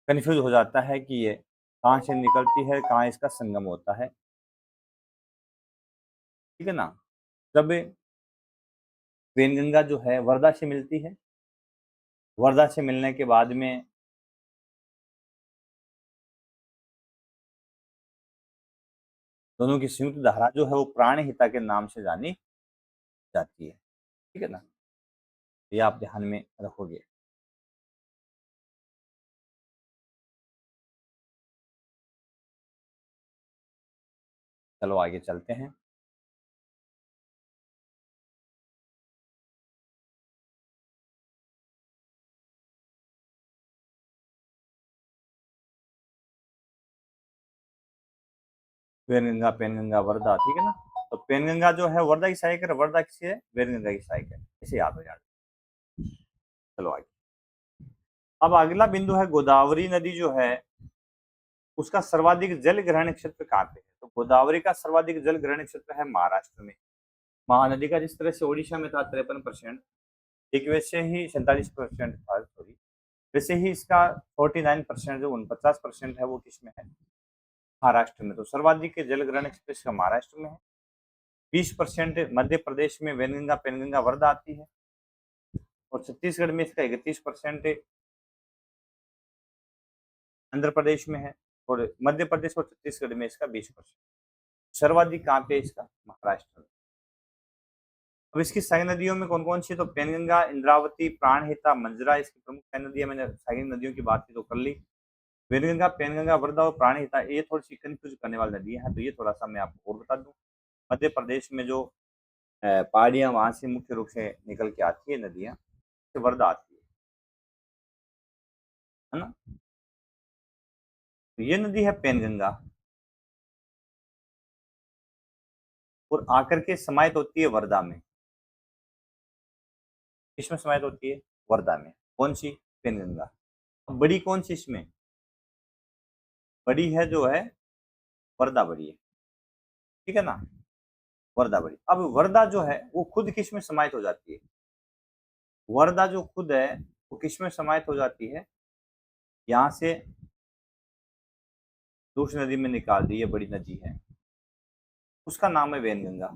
कंफ्यूज हो जाता है कि ये कहाँ से निकलती है, कहाँ इसका संगम होता है, ठीक है ना। जब वेनगंगा जो है वर्धा से मिलती है, वर्धा से मिलने के बाद में दोनों की संयुक्त धारा जो है वो प्राणहिता के नाम से जानी जाती है, ठीक है ना, ये आप ध्यान में रखोगे। चलो आगे चलते हैं। वेनगंगा, पेनगंगा, वर्धा, ठीक है ना। तो पेनगंगा जो है वर्धा की सहायक है, वर्धा किसी है वेनगंगा की सहायक है, इसे याद हो जाए। चलो आगे। अब अगला बिंदु है गोदावरी नदी जो है उसका सर्वाधिक जल ग्रहण क्षेत्र कहाँ पे है, तो गोदावरी का सर्वाधिक जल ग्रहण क्षेत्र है महाराष्ट्र में। महानदी का जिस तरह से ओडिशा में था 53%, एक वैसे ही 47% था, सॉरी, वैसे ही इसका 49% जो 49% है वो किसमें है, महाराष्ट्र में। तो सर्वाधिक जल ग्रहण क्षेत्र इसका महाराष्ट्र में है। 20% मध्य प्रदेश में वेनगंगा पेनगंगा वर्धा आती है, और छत्तीसगढ़ में इसका 31% आंध्र प्रदेश में है, और मध्य प्रदेश और छत्तीसगढ़ में इसका 20%। सर्वाधिक कहाँ पे इसका, महाराष्ट्र में। अब इसकी सहायक नदियों में कौन कौन सी, तो पेनगंगा, इंद्रावती, प्राणहिता, मंजरा इसकी प्रमुख सहायक नदियां। मैंने सहायक नदियों की बात की तो कर ली। वेनगंगा, पेनगंगा, वर्धा और प्राणहिता ये थोड़ी सी कंफ्यूज करने वाली नदियां हैं, तो ये थोड़ा सा मैं आपको और बता दूं। मध्य प्रदेश में जो पहाड़ियां वहां से मुख्य रूप से निकल के आती है नदियां, वर्धा आती है ना। तो ये नदी है पेनगंगा, और आकर के समाहित होती है वर्धा में। इसमें समाहित होती है वर्धा में, कौन सी, पेनगंगा। बड़ी कौन सी इसमें, बड़ी है जो है वर्धा बड़ी है, ठीक है ना, वर्धा बड़ी। अब वर्धा जो है वो खुद किस में समाहित हो जाती है, वर्धा जो खुद है वो किस में समाहित हो जाती है, यहाँ से दूसरी नदी में निकाल दी, ये बड़ी नदी है, उसका नाम है वेनगंगा।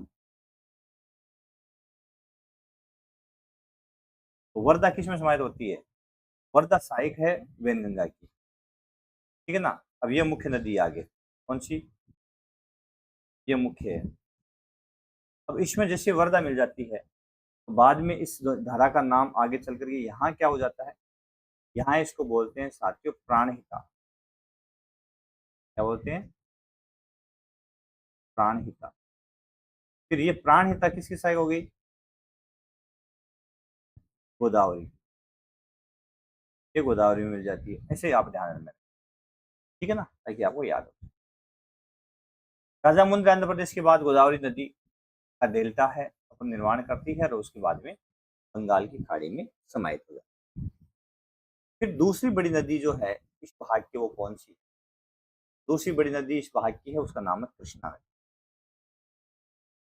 तो वर्धा किस में समाहित होती है, वर्धा सहायक है वेनगंगा की, ठीक है ना। अब ये मुख्य नदी आगे कौन सी, ये मुख्य है। अब इसमें जैसे वर्धा मिल जाती है तो बाद में इस धारा का नाम आगे चल करके यहाँ क्या हो जाता है, यहाँ इसको बोलते हैं साथियों प्राणहिता। क्या बोलते हैं, प्राणहिता। फिर ये प्राणहिता किसकी सहायक हो गई, गोदावरी, ये गोदावरी में मिल जाती है, ऐसे आप ध्यान में, ठीक है ना, ताकि आपको याद हो। राजामुंद्र आंध्र प्रदेश के बाद गोदावरी नदी का डेल्टा है, अपन निर्माण करती है और उसके बाद में बंगाल की खाड़ी में समाहित हो जाती है। फिर दूसरी बड़ी नदी जो है इस भाग की वो कौन सी, दूसरी बड़ी नदी इस भाग की है उसका नाम है कृष्णा नदी।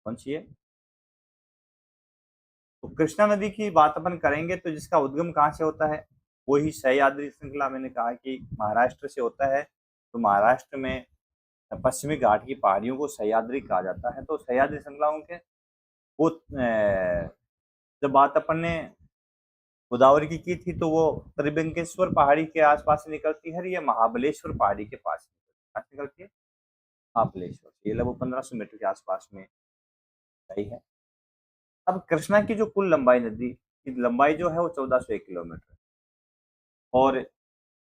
कौन सी है, तो कृष्णा नदी की बात अपन करेंगे तो जिसका उद्गम कहाँ से होता है, वही सह्याद्री श्रृंखला मैंने कहा कि महाराष्ट्र से होता है, तो महाराष्ट्र में पश्चिमी घाट की पहाड़ियों को सह्याद्री कहा जाता है। तो सह्याद्री श्रृंखलाओं के वो जब बात अपन ने गोदावरी की थी तो वो त्रिभंगेश्वर पहाड़ी के आसपास से निकलती है, या महाबलेश्वर पहाड़ी के पास निकलती है, महाबलेश्वर, ये लगभग 1500 मीटर के आसपास में सही है। अब कृष्णा की जो कुल लंबाई, नदी की लंबाई जो है वो 1401 किलोमीटर, और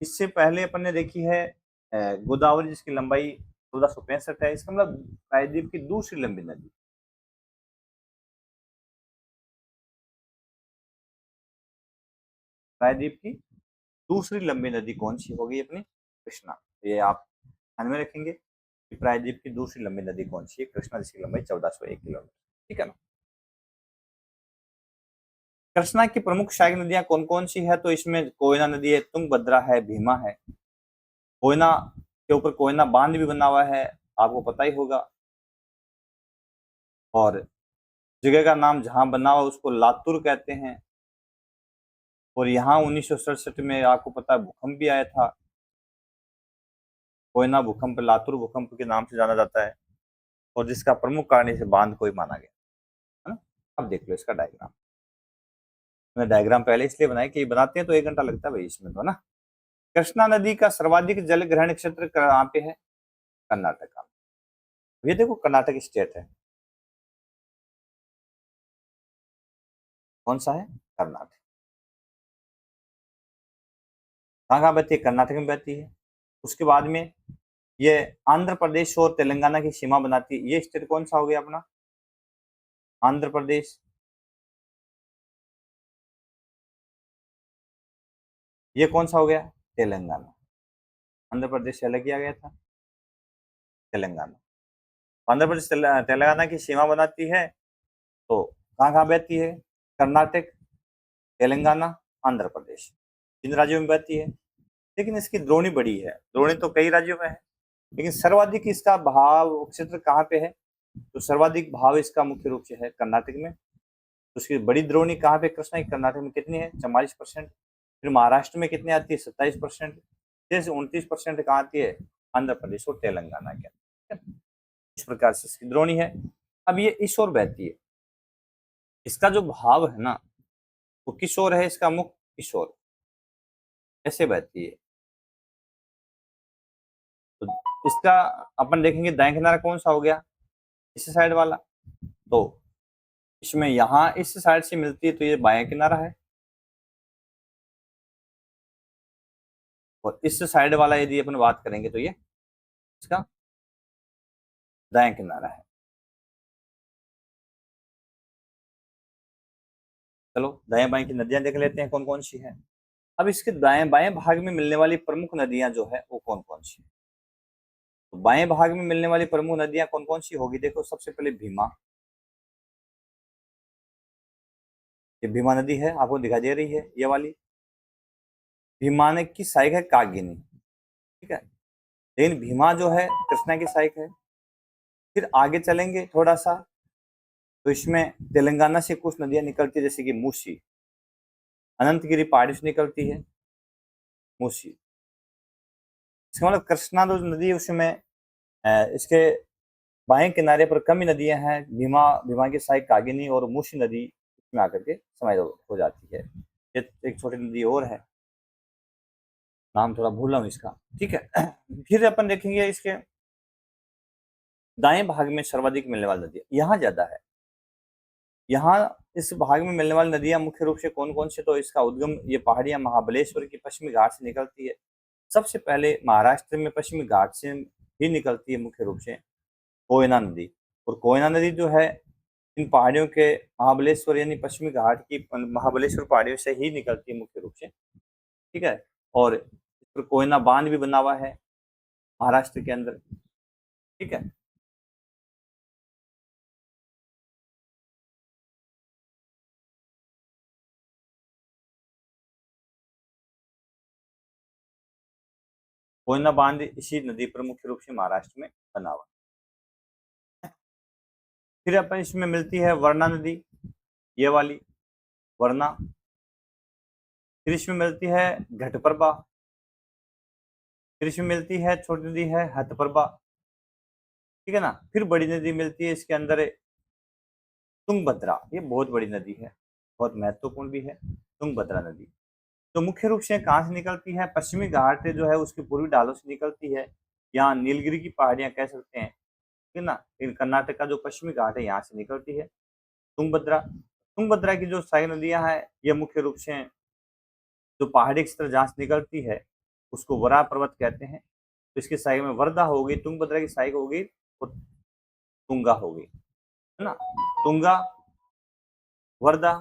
इससे पहले अपन ने देखी है गोदावरी जिसकी लंबाई 1465 है। इसका मतलब प्रायद्वीप की दूसरी लंबी नदी, प्रायद्वीप की दूसरी लंबी नदी कौन सी होगी अपनी? कृष्णा। तो ये आप ध्यान में रखेंगे कि प्रायद्वीप की दूसरी लंबी नदी कौन सी है? कृष्णा, जिसकी लंबाई 1401 किलोमीटर, ठीक है ना। कृष्णा की प्रमुख सहायक नदियां कौन कौन सी है? तो इसमें कोयना नदी है, तुंगभद्रा है, भीमा है। कोयना के ऊपर कोयना बांध भी बना हुआ है, आपको पता ही होगा, और जगह का नाम जहां बना हुआ उसको लातूर कहते हैं। और यहाँ 1967 में आपको पता है भूकंप भी आया था, कोयना भूकंप, लातूर भूकंप के नाम से जाना जाता है, और जिसका प्रमुख कारण इसे बांध को ही माना गया, है ना। अब देख लो इसका डायग्राम। मैंने डायग्राम पहले इसलिए बनाया कि बनाते हैं तो 1 घंटा लगता है भाई इसमें, तो ना। कृष्णा नदी का सर्वाधिक जल ग्रहण क्षेत्र कहाँ पे है? कर्नाटक का। ये देखो कर्नाटक स्टेट है, कौन सा है? कर्नाटक। कहाँ कहाँ बहती है? कर्नाटक में बहती है। उसके बाद में ये आंध्र प्रदेश और तेलंगाना की सीमा बनाती है। ये स्टेट कौन सा हो गया अपना? आंध्र प्रदेश। ये कौन सा हो गया? तेलंगाना। आंध्र प्रदेश से अलग किया गया था, तेलंगाना। आंध्र प्रदेश तेलंगाना की सीमा बनाती है, तो कहाँ कहाँ बहती है? कर्नाटक, तेलंगाना, आंध्र प्रदेश, इन राज्यों में बहती है। लेकिन इसकी द्रोणी बड़ी है, द्रोणी तो कई राज्यों में है, लेकिन सर्वाधिक इसका भाव क्षेत्र कहाँ पे है? तो सर्वाधिक भाव इसका मुख्य रूप से है कर्नाटक में। तो उसकी बड़ी द्रोणी कहाँ पे? कृष्णा की कर्नाटक में कितनी है? 44%। फिर महाराष्ट्र में कितनी आती है? 27%। जैसे 29% कहाँ आती है? आंध्र प्रदेश और तेलंगाना के अंदर। इस प्रकार से इसकी द्रोणी है। अब ये इस ओर बहती है, इसका जो भाव है ना वो किस ओर है? इसका मुख इस ओर ऐसे बहती है। तो इसका अपन देखेंगे दाएं किनारा कौन सा हो गया? इस साइड वाला। तो इसमें यहाँ इस साइड से मिलती है तो ये बाएं किनारा है, और इस साइड वाला यदि अपन बात करेंगे तो ये इसका दाएं किनारा है। चलो दाएं बाएं की नदियां देख लेते हैं कौन कौन सी है। अब इसके दाएं बाएं भाग में मिलने वाली प्रमुख नदियां जो है वो कौन कौन सी है? तो बाएं भाग में मिलने वाली प्रमुख नदियां कौन कौन सी होगी? देखो सबसे पहले भीमा, ये भीमा नदी है, आपको दिखाई दे रही है ये वाली। भीमा ने की सहायक है कागिनी, ठीक है, लेकिन भीमा जो है कृष्णा की सहायक है। फिर आगे चलेंगे थोड़ा सा, तो इसमें तेलंगाना से कुछ नदियां निकलती है, जैसे कि मूसी, अनंतगिरी पहाड़ी से निकलती है मूसी। इसका मतलब कृष्णा जो नदी है उसमें इसके बाएं किनारे पर कम ही नदियां हैं, भीमा, भीमा की सहायक कागिनी और मूसी नदी इसमें आकर के समाहित हो जाती है। ये एक छोटी नदी और है, नाम थोड़ा भूला हूँ इसका, ठीक है। फिर अपन देखेंगे इसके दाएं भाग में सर्वाधिक मिलने वाली नदी यहाँ ज्यादा है। यहाँ इस भाग में मिलने वाली नदियां मुख्य रूप से कौन कौन से? तो इसका उद्गम ये पहाड़ियां महाबलेश्वर की पश्चिमी घाट से निकलती है। सबसे पहले महाराष्ट्र में पश्चिमी घाट से ही निकलती है मुख्य रूप से कोयना नदी। और कोयना नदी जो है इन पहाड़ियों के महाबलेश्वर यानी पश्चिमी घाट की महाबलेश्वर पहाड़ियों से ही निकलती है मुख्य रूप से, ठीक है। और इस पर कोयना बांध भी बना हुआ है महाराष्ट्र के अंदर, ठीक है। कोयना बांध इसी नदी पर मुख्य रूप से महाराष्ट्र में बना हुआ। फिर अपन इसमें मिलती है वर्णा नदी, ये वाली वर्णा, फिर इसमें मिलती है घटप्रभा, फिर इसमें मिलती है छोटी नदी है हथप्रभा, ठीक है ना। फिर बड़ी नदी मिलती है इसके अंदर तुंगभद्रा, ये बहुत बड़ी नदी है, बहुत महत्वपूर्ण भी है तुंगभद्रा नदी। तो मुख्य रूप से कहाँ से निकलती है, पश्चिमी घाट जो है उसके पूर्वी ढालों से निकलती है, यहाँ नीलगिरी की पहाड़ियां कह सकते हैं, ठीक है ना। फिर कर्नाटक का जो पश्चिमी घाट है यहाँ से निकलती है तुंगभद्रा। तुंगभद्रा की जो सहायक नदियां हैं ये मुख्य रूप से जो पहाड़ी क्षेत्र जहाँ से निकलती है उसको वरा पर्वत कहते हैं। तो इसकी सहायक में वर्धा हो गई, तुंगभद्रा की सहायक हो गई और तुंगा हो गई, है ना। तुंगा, वर्धा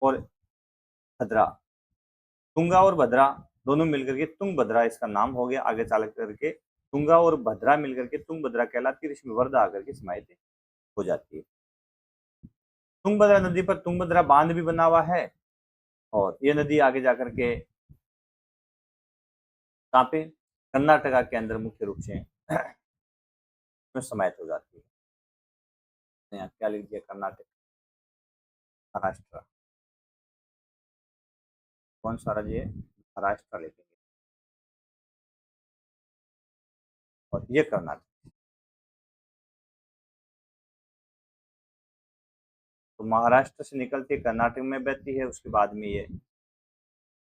और भद्रा, तुंगा और भद्रा दोनों मिलकर के तुंगभद्रा इसका नाम हो गया। आगे चल करके तुंगा और भद्रा मिलकर के तुंगभद्रा कहलाती है, इसमें वर्धा आकर के समाहित हो जाती है। तुंगभद्रा नदी पर तुंगभद्रा बांध भी बना हुआ है और ये नदी आगे जाकर के कहाँ पे, कर्नाटका के अंदर मुख्य रूप से में समाहित हो जाती है। यहाँ क्या लिख दिया, कर्नाटक, महाराष्ट्र, कौन सा राज्य है, महाराष्ट्र लिखेंगे, और ये कर्नाटक। तो महाराष्ट्र से निकलती है, कर्नाटक में बहती है, उसके बाद में ये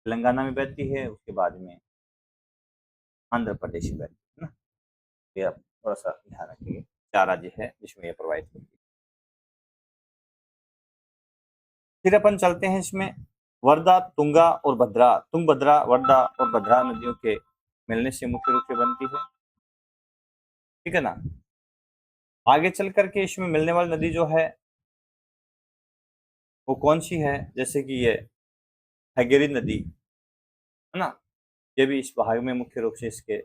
तेलंगाना में बहती है, उसके बाद में आंध्र प्रदेश में बहती है ना। ये आप थोड़ा सा ध्यान रखिए, 4 राज्य है जिसमें ये प्रवाहित होती है। फिर अपन चलते हैं इसमें वर्धा, तुंगा और भद्रा। तुंगभद्रा, वर्धा और भद्रा नदियों के मिलने से मुख्य रूप से बनती है, ठीक है ना। आगे चल करके इसमें मिलने वाली नदी जो है वो कौन सी है, जैसे कि ये हैगेरी नदी, है ना। ये भी इस भाग में मुख्य रूप से इसके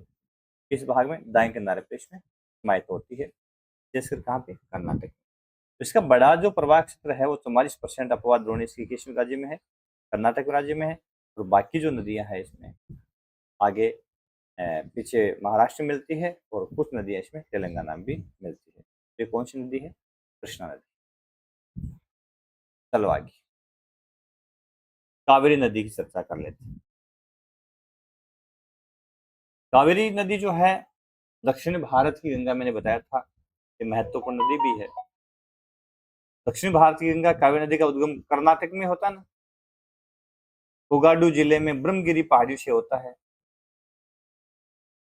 इस भाग में दाएं किनारे पे इसमें समाहित होती है, जैसे कहाँ पे, कर्नाटक। तो इसका बड़ा जो प्रवाह क्षेत्र है वो 44% अपवाद द्रोणी इसकी किस राज्य में है, कर्नाटक राज्य में है। और बाकी जो नदियां हैं इसमें आगे पीछे महाराष्ट्र में मिलती है और कुछ नदियां इसमें तेलंगाना में भी मिलती है। ये कौन सी नदी है, कृष्णा नदी। चलो आगे कावेरी नदी की चर्चा कर लेते हैं। कावेरी नदी जो है दक्षिण भारत की गंगा, मैंने बताया था ये महत्वपूर्ण नदी भी है। दक्षिण भारत की गंगा कावेरी नदी का उद्गम कर्नाटक में होता है ना, कोगाडू जिले में ब्रह्मगिरी पहाड़ी से होता है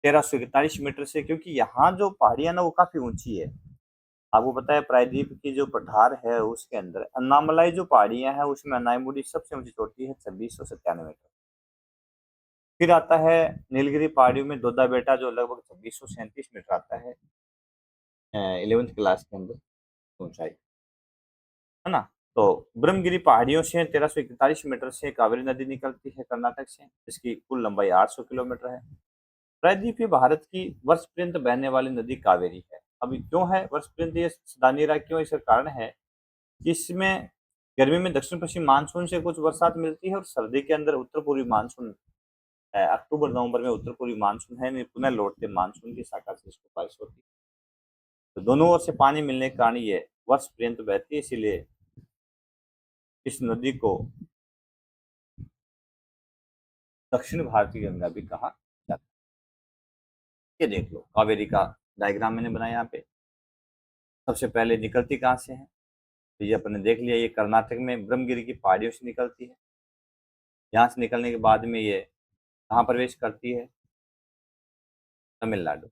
1341 मीटर से, क्योंकि यहाँ जो पहाड़ियां ना वो काफी ऊंची है। आपको पता है प्रायद्वीप की जो पठार है उसके अंदर अन्नामलाई जो पहाड़ियां हैं उसमें अनाईमुड़ी सबसे ऊंची चोटी है 2697 मीटर। फिर आता है नीलगिरी पहाड़ियों में दोदा बेटा जो लगभग 2637 मीटर आता है 11th क्लास के अंदर ऊंचाई, है ना। तो ब्रह्मगिरी पहाड़ियों से 1341 मीटर से कावेरी नदी निकलती है कर्नाटक से, इसकी कुल लंबाई 800 किलोमीटर है। प्रायद्वीपीय भारत की वर्ष पर्यंत बहने वाली नदी कावेरी है। अभी क्यों है वर्ष पर्यंत ये सदानी रहा, क्यों, इसका कारण है कि इसमें गर्मी में दक्षिण पश्चिम मानसून से कुछ बरसात मिलती है और सर्दी के अंदर उत्तर पूर्वी मानसून अक्टूबर नवंबर में उत्तर पूर्वी मानसून है, पुनः लौटते मानसून की शाखा से इसको बारिश होती है। तो दोनों ओर से पानी मिलने के कारण ये वर्ष पर्यंत बहती है, इसीलिए इस नदी को दक्षिण भारतीय गंगा भी कहा जाता है। ये देख लो कावेरी का डायग्राम मैंने बनाया यहाँ पे। सबसे पहले निकलती कहाँ से है, तो ये अपने देख लिया, ये कर्नाटक में ब्रह्मगिरी की पहाड़ियों से निकलती है। यहाँ से निकलने के बाद में ये कहाँ प्रवेश करती है, तमिलनाडु।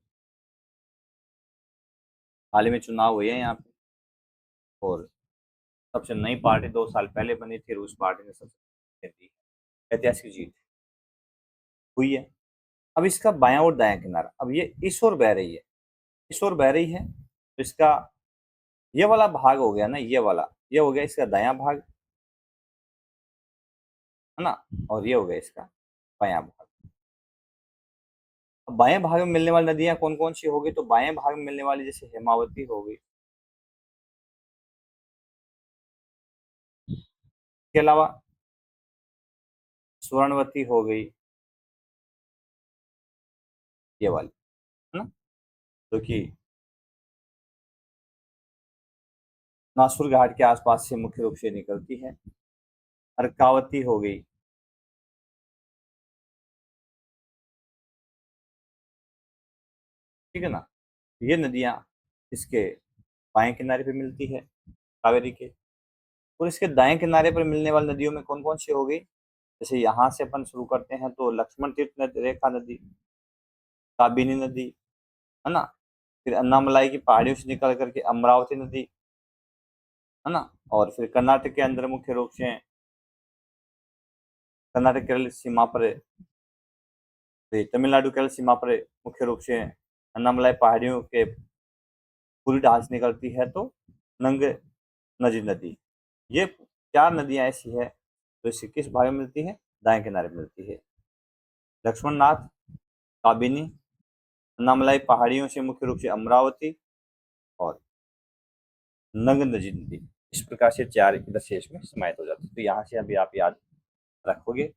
हाल ही में चुनाव हुए हैं यहाँ पे और सबसे नई पार्टी 2 साल पहले बनी थी, उस पार्टी ने सबसे दी, ऐतिहासिक जीत हुई है। अब इसका बायां और दायां किनारा, अब ये इस ओर बह रही है, इस ओर बह रही है, तो इसका ये वाला भाग हो गया ना, ये वाला, ये हो गया इसका दायां भाग, है ना, और ये हो गया इसका बायां भाग। अब बाएं भाग में मिलने वाली नदियां कौन कौन सी होगी, तो बाएं भाग में मिलने वाली जैसे हेमावती हो गई, के अलावा स्वर्णवती हो गई, ये वाली, है ना, जो कि नासुर घाट के आसपास से मुख्य रूप से निकलती है। अर्कावती हो गई, ठीक है ना। ये नदियां इसके बाएं किनारे पे मिलती है कावेरी के, और इसके दाएं किनारे पर मिलने वाली नदियों में कौन कौन सी हो गई, जैसे यहाँ से अपन शुरू करते हैं तो लक्ष्मण तीर्थ रेखा नदी, काबिनी नदी, है ना। फिर अन्नामलाई की पहाड़ियों से निकल करके अमरावती नदी, है ना। और फिर कर्नाटक के अंदर मुख्य रूप से कर्नाटक केरल सीमा पर, तमिलनाडु केरल सीमा पर मुख्य रूप से अन्नामलाई पहाड़ियों के पूरी ढाल से निकलती है तो नंग नजी नदी। ये चार नदियां ऐसी है तो इससे किस भाग में मिलती है, दाएं किनारे में मिलती है। लक्ष्मणनाथ, काबिनी, अन्नामलाई पहाड़ियों से मुख्य रूप से अमरावती और नंग नदी नदी, इस प्रकार से चार इधर शेष में समाहित हो जाती है। तो यहाँ से अभी आप याद रखोगे।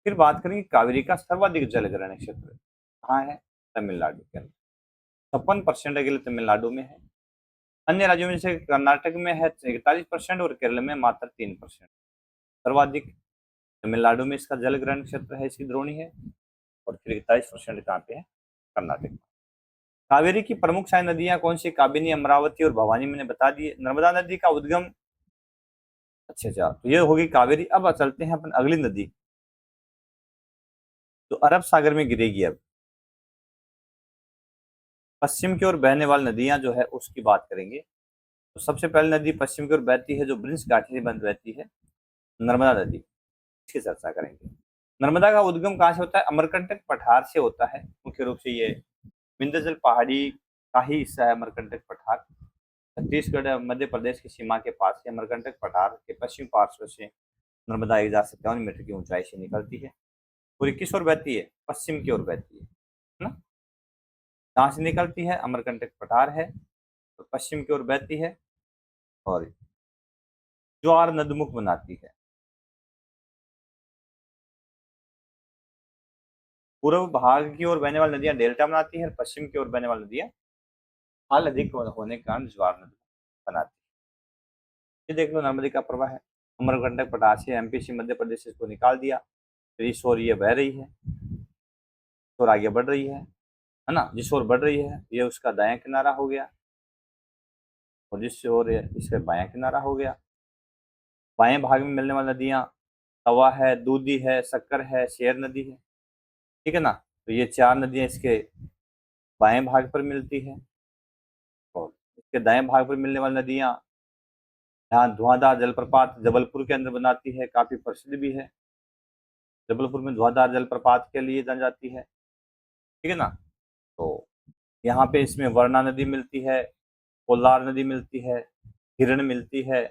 फिर बात करेंगे कावेरी का सर्वाधिक जलग्रहण क्षेत्र कहाँ है, तमिलनाडु के अंदर 56% अकेले तमिलनाडु में है। अन्य राज्यों में जैसे कर्नाटक में है 41% और केरल में मात्र 3%। सर्वाधिक तमिलनाडु में इसका जलग्रहण क्षेत्र है, इसकी द्रोणी है, और फिर 41% कहाँ पे है, कर्नाटक में। कावेरी की प्रमुख सारी नदियां कौन सी, काबिनी, अमरावती और भवानी मैंने बता दी। नर्मदा नदी का उद्गम, अच्छा तो ये होगी कावेरी। अब चलते हैं अपन अगली नदी तो अरब सागर में गिरेगी। अब पश्चिम की ओर बहने वाली नदियां जो है उसकी बात करेंगे तो सबसे पहली नदी पश्चिम की ओर बहती है जो ब्रिंस घाटी से बंद बहती है, नर्मदा नदी, इसकी चर्चा करेंगे। नर्मदा का उद्गम कहाँ से होता है, अमरकंटक पठार से होता है। मुख्य रूप से ये विंध्याचल पहाड़ी का ही हिस्सा है अमरकंटक पठार। छत्तीसगढ़ मध्य प्रदेश की सीमा के पास से अमरकंटक पठार के पश्चिम पार्श्व से नर्मदा 1057 मीटर की ऊंचाई से निकलती है। पूरी किस ओर बहती है, पश्चिम की ओर बहती है ना। कहाँ से निकलती है, अमरकंटक पठार है तो पश्चिम की ओर बहती है और ज्वार नदमुख बनाती है। पूर्व भाग की ओर बहने वाली नदियां डेल्टा बनाती है और पश्चिम की ओर बहने वाली नदियां हाल अधिक होने के कारण ज्वार नदी बनाती है। ये देख लो नर्मदा का प्रवाह है, अमरकंटक पठार से एमपी से मध्य प्रदेश से इसको निकाल दिया, फिर इस ओर ये बह रही है, इस ओर आगे बढ़ रही है ना। जिस ओर बढ़ रही है ये उसका दायां किनारा हो गया और जिस ओर इसका बायां किनारा हो गया। बाएं भाग में मिलने वाली नदियां तवा है, दूधी है, शक्कर है, शेर नदी है, ठीक है ना। तो ये चार नदियां इसके बाएं भाग पर मिलती है और इसके दाएं भाग पर मिलने वाली नदियां यहाँ धुआंधार जलप्रपात जबलपुर के अंदर बनाती है, काफी प्रसिद्ध भी है। जबलपुर में धुआंधार जलप्रपात के लिए जानी जाती है, ठीक है ना। तो यहाँ पे इसमें वरना नदी मिलती है, कोलार नदी मिलती है, हिरण मिलती है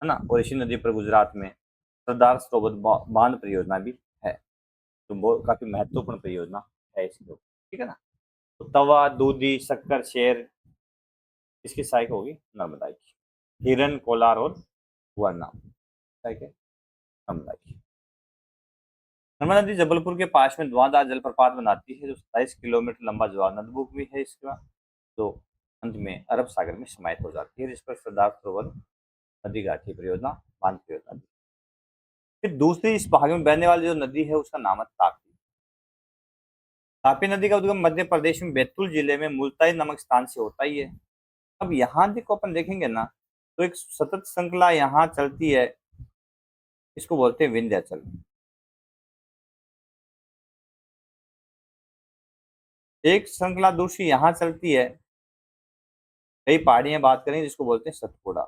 ना। और इसी नदी पर गुजरात में सरदार सरोवर बांध परियोजना भी है, तो बहुत काफी महत्वपूर्ण परियोजना है इसकी, ठीक है ना। तो तवा, दूधी, शक्कर, शेर, इसकी सहायक होगी नर्मदा की। हिरन, कोलार और वरना सहायक है नर्मदा की। नर्मदा नदी जबलपुर के पास में धुआंधार जलप्रपात बनाती है जो 27 किलोमीटर लंबा ज्वार नदबुक भी है इसका, जो अंत में अरब सागर में समाहित हो जाती है, जिस पर सरदार सरोवर नदी घाटी परियोजना बांध परियोजना। फिर दूसरी इस भाग में बहने वाली जो नदी है उसका नाम है तापी। तापी नदी का उद्गम मध्य प्रदेश में बैतूल जिले में मुल्ताई नामक स्थान से होता ही है। अब यहाँ देखो अपन देखेंगे ना तो एक सतत श्रृंखला यहाँ चलती है, इसको बोलते हैं विंध्याचल। एक श्रृंखला दूसरी यहाँ चलती है, कई पहाड़ियां बात करें जिसको बोलते हैं सतपुड़ा।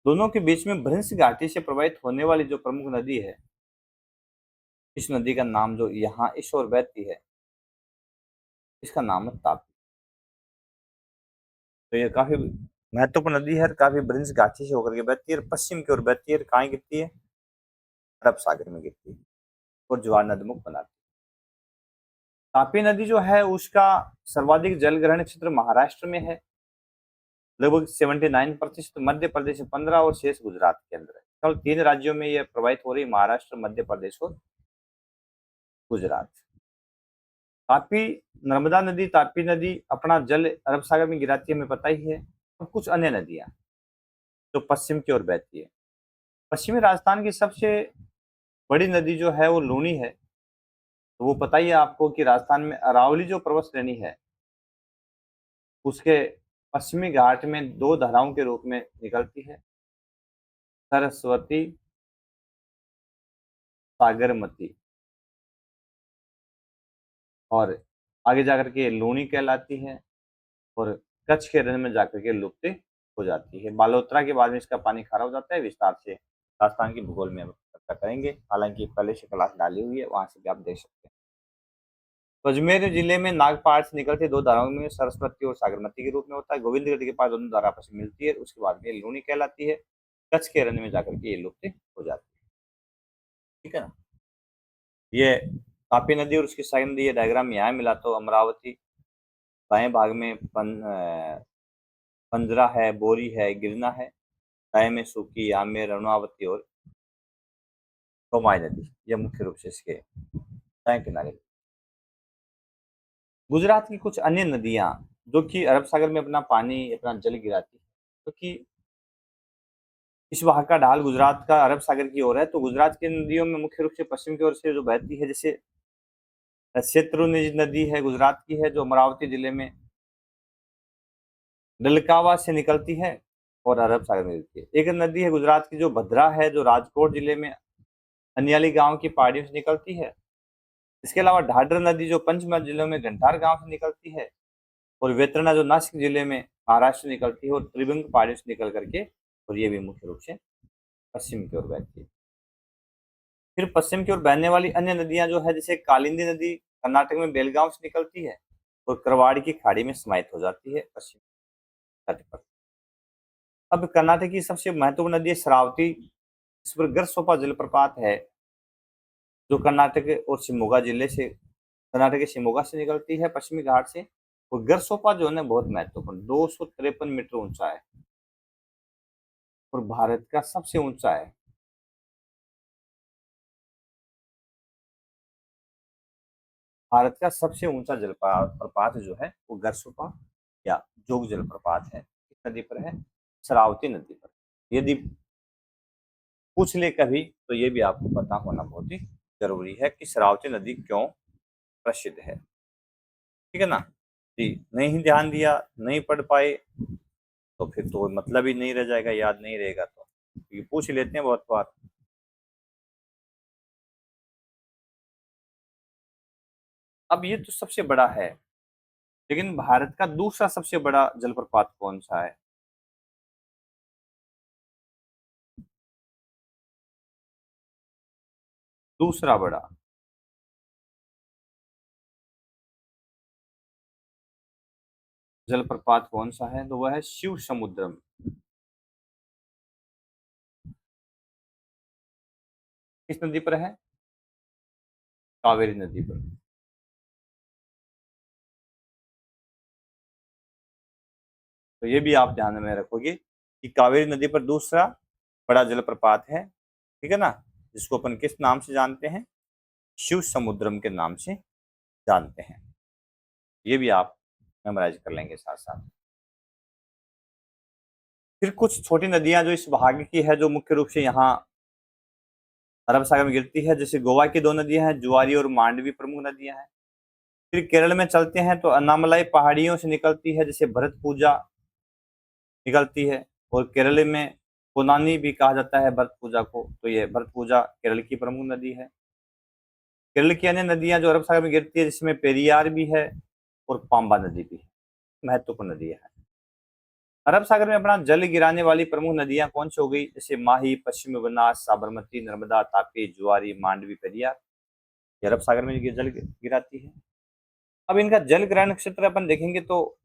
दोनों के बीच में भ्रंश घाटी से प्रवाहित होने वाली जो प्रमुख नदी है, इस नदी का नाम जो यहाँ इस ओर बहती है इसका नाम है तापी। तो ये काफी महत्वपूर्ण नदी है, काफी भ्रंश घाटी से होकर के बहती है और पश्चिम की ओर बहती है, कहाँ गिरती है, अरब सागर में गिरती है और ज्वार नदमुख बनाती है। तापी नदी जो है उसका सर्वाधिक जलग्रहण क्षेत्र महाराष्ट्र में है, लगभग 79%, मध्य प्रदेश में 15 और शेष गुजरात के अंदर है। केवल 3 राज्यों में यह प्रवाहित हो रही, महाराष्ट्र, मध्य प्रदेश और गुजरात। तापी नर्मदा नदी, तापी नदी अपना जल अरब सागर में गिराती है, हमें पता ही है। और कुछ अन्य नदियां जो पश्चिम की ओर बहती है, पश्चिमी राजस्थान की सबसे बड़ी नदी जो है वो लूनी है, तो वो पता ही है आपको कि राजस्थान में अरावली जो पर्वत श्रेणी है, उसके पश्चिमी घाट में दो धाराओं के रूप में निकलती है, सरस्वती, सागरमती, और आगे जाकर के लूनी कहलाती है, और कच्छ के रण में जाकर के लुप्त हो जाती है। बालोतरा के बाद में इसका पानी खारा हो जाता है। विस्तार से राजस्थान के भूगोल में हम चर्चा करेंगे, हालांकि पहले से क्लास डाली हुई है, वहां से भी आप देख सकते हैं। तो अजमेर जिले में नागपाड़ से निकलते दो धाराओं में सरस्वती और सागरमती के रूप में होता है। गोविंदगढ़ के पास दोनों धारा आपस में मिलती है, उसके बाद में लूनी कहलाती है। कच्छ के रण में जाकर के ये लुप्त हो जाती है। ठीक है ना। ये तापी नदी और उसकी सहायक नदी, ये डायग्राम यहाँ मिला तो अमरावती बाएं भाग में पंजरा है, बोरी है, गिरना है, दाएं में सूकी, आमेर, अरुणावती और कोमाई नदी, ये मुख्य रूप से इसके दाएं किनारे। गुजरात की कुछ अन्य नदियां जो कि अरब सागर में अपना पानी, अपना जल गिराती है, क्योंकि तो इस वहां का ढाल गुजरात का अरब सागर की ओर है, तो गुजरात की नदियों में मुख्य रूप से पश्चिम की ओर से जो बहती है, जैसे शत्रुंजय नदी है गुजरात की है, जो अमरावती जिले में डलकावा से निकलती है और अरब सागर में मिलती है। एक नदी है गुजरात की जो भद्रा है, जो राजकोट जिले में अनियाली गांव की पहाड़ियों से निकलती है। इसके अलावा ढाढर नदी जो पंचमहल जिले में घंटार गांव से निकलती है, और वेतरना जो नासिक जिले में महाराष्ट्र से निकलती है, और त्रिभंग पहाड़ियों से निकल करके, और ये भी मुख्य रूप से पश्चिम की ओर बहती है। फिर पश्चिम की ओर बहने वाली अन्य नदियां जो है, जैसे कालिंदी नदी कर्नाटक में बेलगांव से निकलती है और करवाड़ी की खाड़ी में समाहित हो जाती है पश्चिम तट पर। अब कर्नाटक की सबसे महत्वपूर्ण नदी है श्रावती। इस पर गरसोपा जलप्रपात है, जो कर्नाटक और शिमोगा जिले से, कर्नाटक के शिमोगा से निकलती है पश्चिमी घाट से। और गरसोपा जो है बहुत महत्वपूर्ण, 253 मीटर ऊंचा है और भारत का सबसे ऊंचा है। भारत का सबसे ऊंचा जलप्रपात जो है वो गरसोपा या जोग जलप्रपात है। किस नदी पर है? शरावती नदी पर। यदि पूछ ले कभी तो ये भी आपको पता होना बहुत ही जरूरी है कि शरावती नदी क्यों प्रसिद्ध है। ठीक है ना जी। नहीं ध्यान दिया, नहीं पढ़ पाए, तो फिर तो मतलब ही नहीं रह जाएगा, याद नहीं रहेगा। तो ये पूछ लेते हैं बहुत बार। अब ये तो सबसे बड़ा है, लेकिन भारत का दूसरा सबसे बड़ा जलप्रपात कौन सा है? दूसरा बड़ा जलप्रपात कौन सा है? तो वह है शिव समुद्रम। किस नदी पर है? कावेरी नदी पर। तो ये भी आप ध्यान में रखोगे कि कावेरी नदी पर दूसरा बड़ा जलप्रपात है। ठीक है ना, जिसको अपन किस नाम से जानते हैं? शिव समुद्रम के नाम से जानते हैं। ये भी आप मेमोराइज कर लेंगे साथ साथ। फिर कुछ छोटी नदियां जो इस भाग की है, जो मुख्य रूप से यहाँ अरब सागर में गिरती है, जैसे गोवा की दो नदियां हैं, जुआरी और मांडवी प्रमुख नदियां हैं। फिर केरल में चलते हैं तो अन्नामलाई पहाड़ियों से निकलती है, जैसे भरत पूजा निकलती है, और केरल में पोनानी भी कहा जाता है भरत पूजा को। तो ये भरत पूजा केरल की प्रमुख नदी है। केरल की अन्य नदियां जो अरब सागर में गिरती है, जिसमें पेरियार भी है और पाम्बा नदी भी है, महत्वपूर्ण नदियां हैं। अरब सागर में अपना जल गिराने वाली प्रमुख नदियां कौन सी हो गई? जैसे माही, पश्चिमी बनास, साबरमती, नर्मदा, तापी, जुआरी, मांडवी, पेरियार, ये अरब सागर में जल गिराती है। अब इनका जल ग्रहण क्षेत्र अपन देखेंगे तो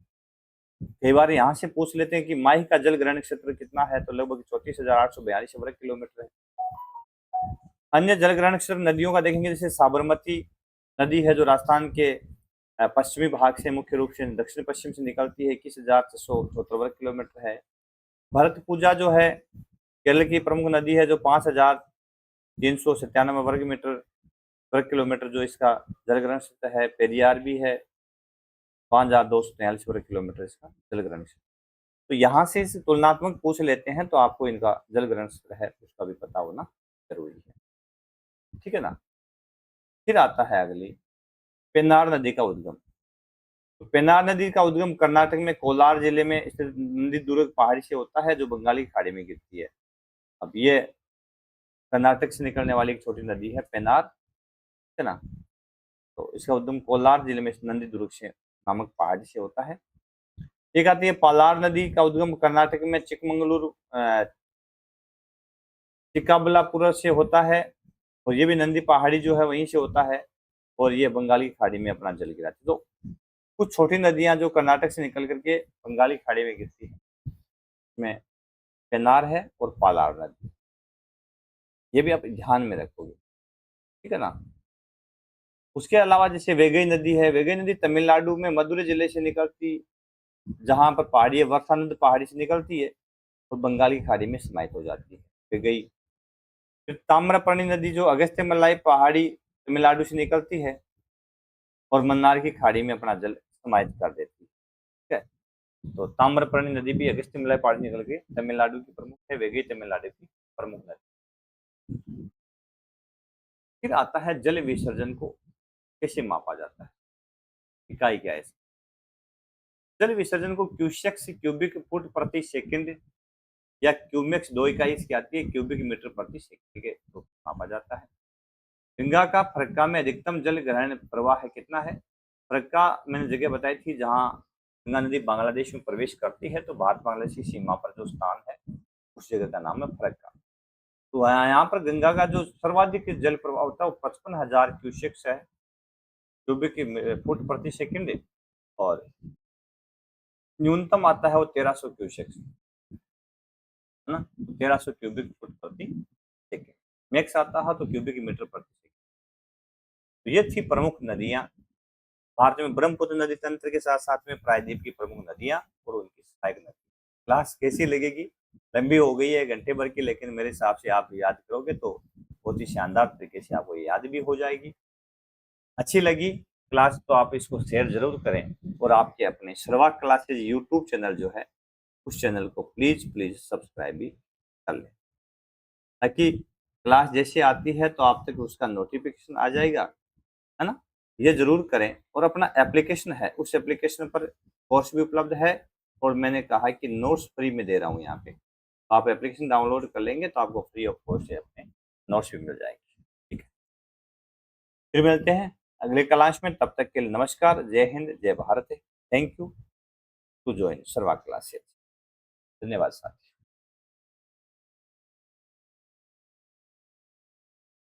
कई बार यहाँ से पूछ लेते हैं कि माही का जल ग्रहण क्षेत्र कितना है, तो लगभग 34,842 वर्ग किलोमीटर है। अन्य जल ग्रहण क्षेत्र नदियों का देखेंगे, जैसे साबरमती नदी है, जो राजस्थान के पश्चिमी भाग से मुख्य रूप से दक्षिण पश्चिम से निकलती है, 21,674 वर्ग किलोमीटर है। भरत पूजा जो है केरल की प्रमुख नदी है, जो 5,397 वर्ग किलोमीटर जो इसका जलग्रहण क्षेत्र है। पेरियार भी है, 5,243 वर्ग किलोमीटर इसका जलग्रहण क्षेत्र। तो यहाँ से इसे तुलनात्मक पूछ लेते हैं, तो आपको इनका जलग्रहण क्षेत्र है उसका भी पता होना जरूरी है। ठीक है ना। फिर आता है अगली पेन्नार नदी का उद्गम। तो पेन्नार नदी का उद्गम कर्नाटक में कोलार जिले में स्थित नंदी दुर्ग पहाड़ी से होता है, जो बंगाली खाड़ी में गिरती है। अब ये कर्नाटक से निकलने वाली एक छोटी नदी है पेन्नार, ठीक है ना। तो इसका उद्गम कोलार जिले में नंदी दुर्ग से नामक पहाड़ी से होता है। एक आती है पालार नदी का उद्गम कर्नाटक में चिकमंगलुरु चिक्काबल्लापुरम से होता है, और ये भी नंदी पहाड़ी जो है वहीं से होता है, और ये बंगाली खाड़ी में अपना जल गिराती है। तो कुछ छोटी नदियां जो कर्नाटक से निकल करके बंगाली खाड़ी में गिरती है, इसमें पेन्नार है और पालार नदी, ये भी आप ध्यान में रखोगे, ठीक है ना। उसके अलावा जैसे वेगई नदी है, वेगई नदी तमिलनाडु में मदुरै जिले से निकलती, जहां पर पहाड़ी है, वर्षानंद पहाड़ी से निकलती है और बंगाली खाड़ी में समाहित हो जाती है वेगई। फिर ताम्रपर्णी नदी जो अगस्त्यमलाई पहाड़ी तमिलनाडु से निकलती है और मन्नार की खाड़ी में अपना जल समाहित कर देती है, ठीक है। तो ताम्रपर्णी नदी भी अगस्त्यमलाई पहाड़ी निकल के तमिलनाडु की प्रमुख है, वेगई तमिलनाडु की प्रमुख नदी। फिर आता है जल विसर्जन को कैसे मापा जाता है, इकाई क्या है। जल विसर्जन को क्यूसेक से क्यूबिक फुट प्रति सेकंड या क्यूमेक्स, दो इकाई इसकी आती है, क्यूबिक मीटर प्रति सेकंड के रूप में मापा जाता है। गंगा का फरक्का में अधिकतम जल ग्रहण प्रवाह है कितना है। फरक्का मैंने जगह बताई थी जहां गंगा नदी बांग्लादेश में प्रवेश करती है, तो भारत बांग्लादेश की सीमा पर जो स्थान है उस जगह का नाम है फरक्का। तो यहाँ पर गंगा का जो सर्वाधिक जल प्रवाह होता है वो 55,000 क्यूसेक है, क्यूबिक फुट प्रति सेकंड, और न्यूनतम आता है वो 1300 क्यूसेक, है ना। 1300 क्यूबिक फुट प्रति सेकंड। मैक्स आता है तो क्यूबिक मीटर प्रति सेकंड। तो ये थी प्रमुख नदियां भारत में, ब्रह्मपुत्र नदी तंत्र के साथ साथ में प्रायद्वीप की प्रमुख नदियां और उनकी सहायक नदी। क्लास कैसी लगेगी, लंबी हो गई है घंटे भर की, लेकिन मेरे हिसाब से आप याद करोगे तो बहुत ही शानदार तरीके से आपको याद भी हो जाएगी। अच्छी लगी क्लास तो आप इसको शेयर जरूर करें, और आपके अपने सर्वा क्लासेज यूट्यूब चैनल जो है उस चैनल को प्लीज प्लीज सब्सक्राइब भी कर लें, ताकि क्लास जैसे आती है तो आप तक उसका नोटिफिकेशन आ जाएगा, है ना। ये जरूर करें, और अपना एप्लीकेशन है उस एप्लीकेशन पर कोर्स भी उपलब्ध है, और मैंने कहा है कि नोट्स फ्री में दे रहा हूँ यहाँ पे, तो आप एप्लीकेशन डाउनलोड कर लेंगे तो आपको फ्री ऑफ कॉस्ट से अपने नोट्स भी मिल जाएंगे, ठीक है। फिर मिलते हैं अगले क्लास में, तब तक के लिए नमस्कार, जय हिंद, जय Bharat. Thank you to join Sarva classes. धन्यवाद साथी।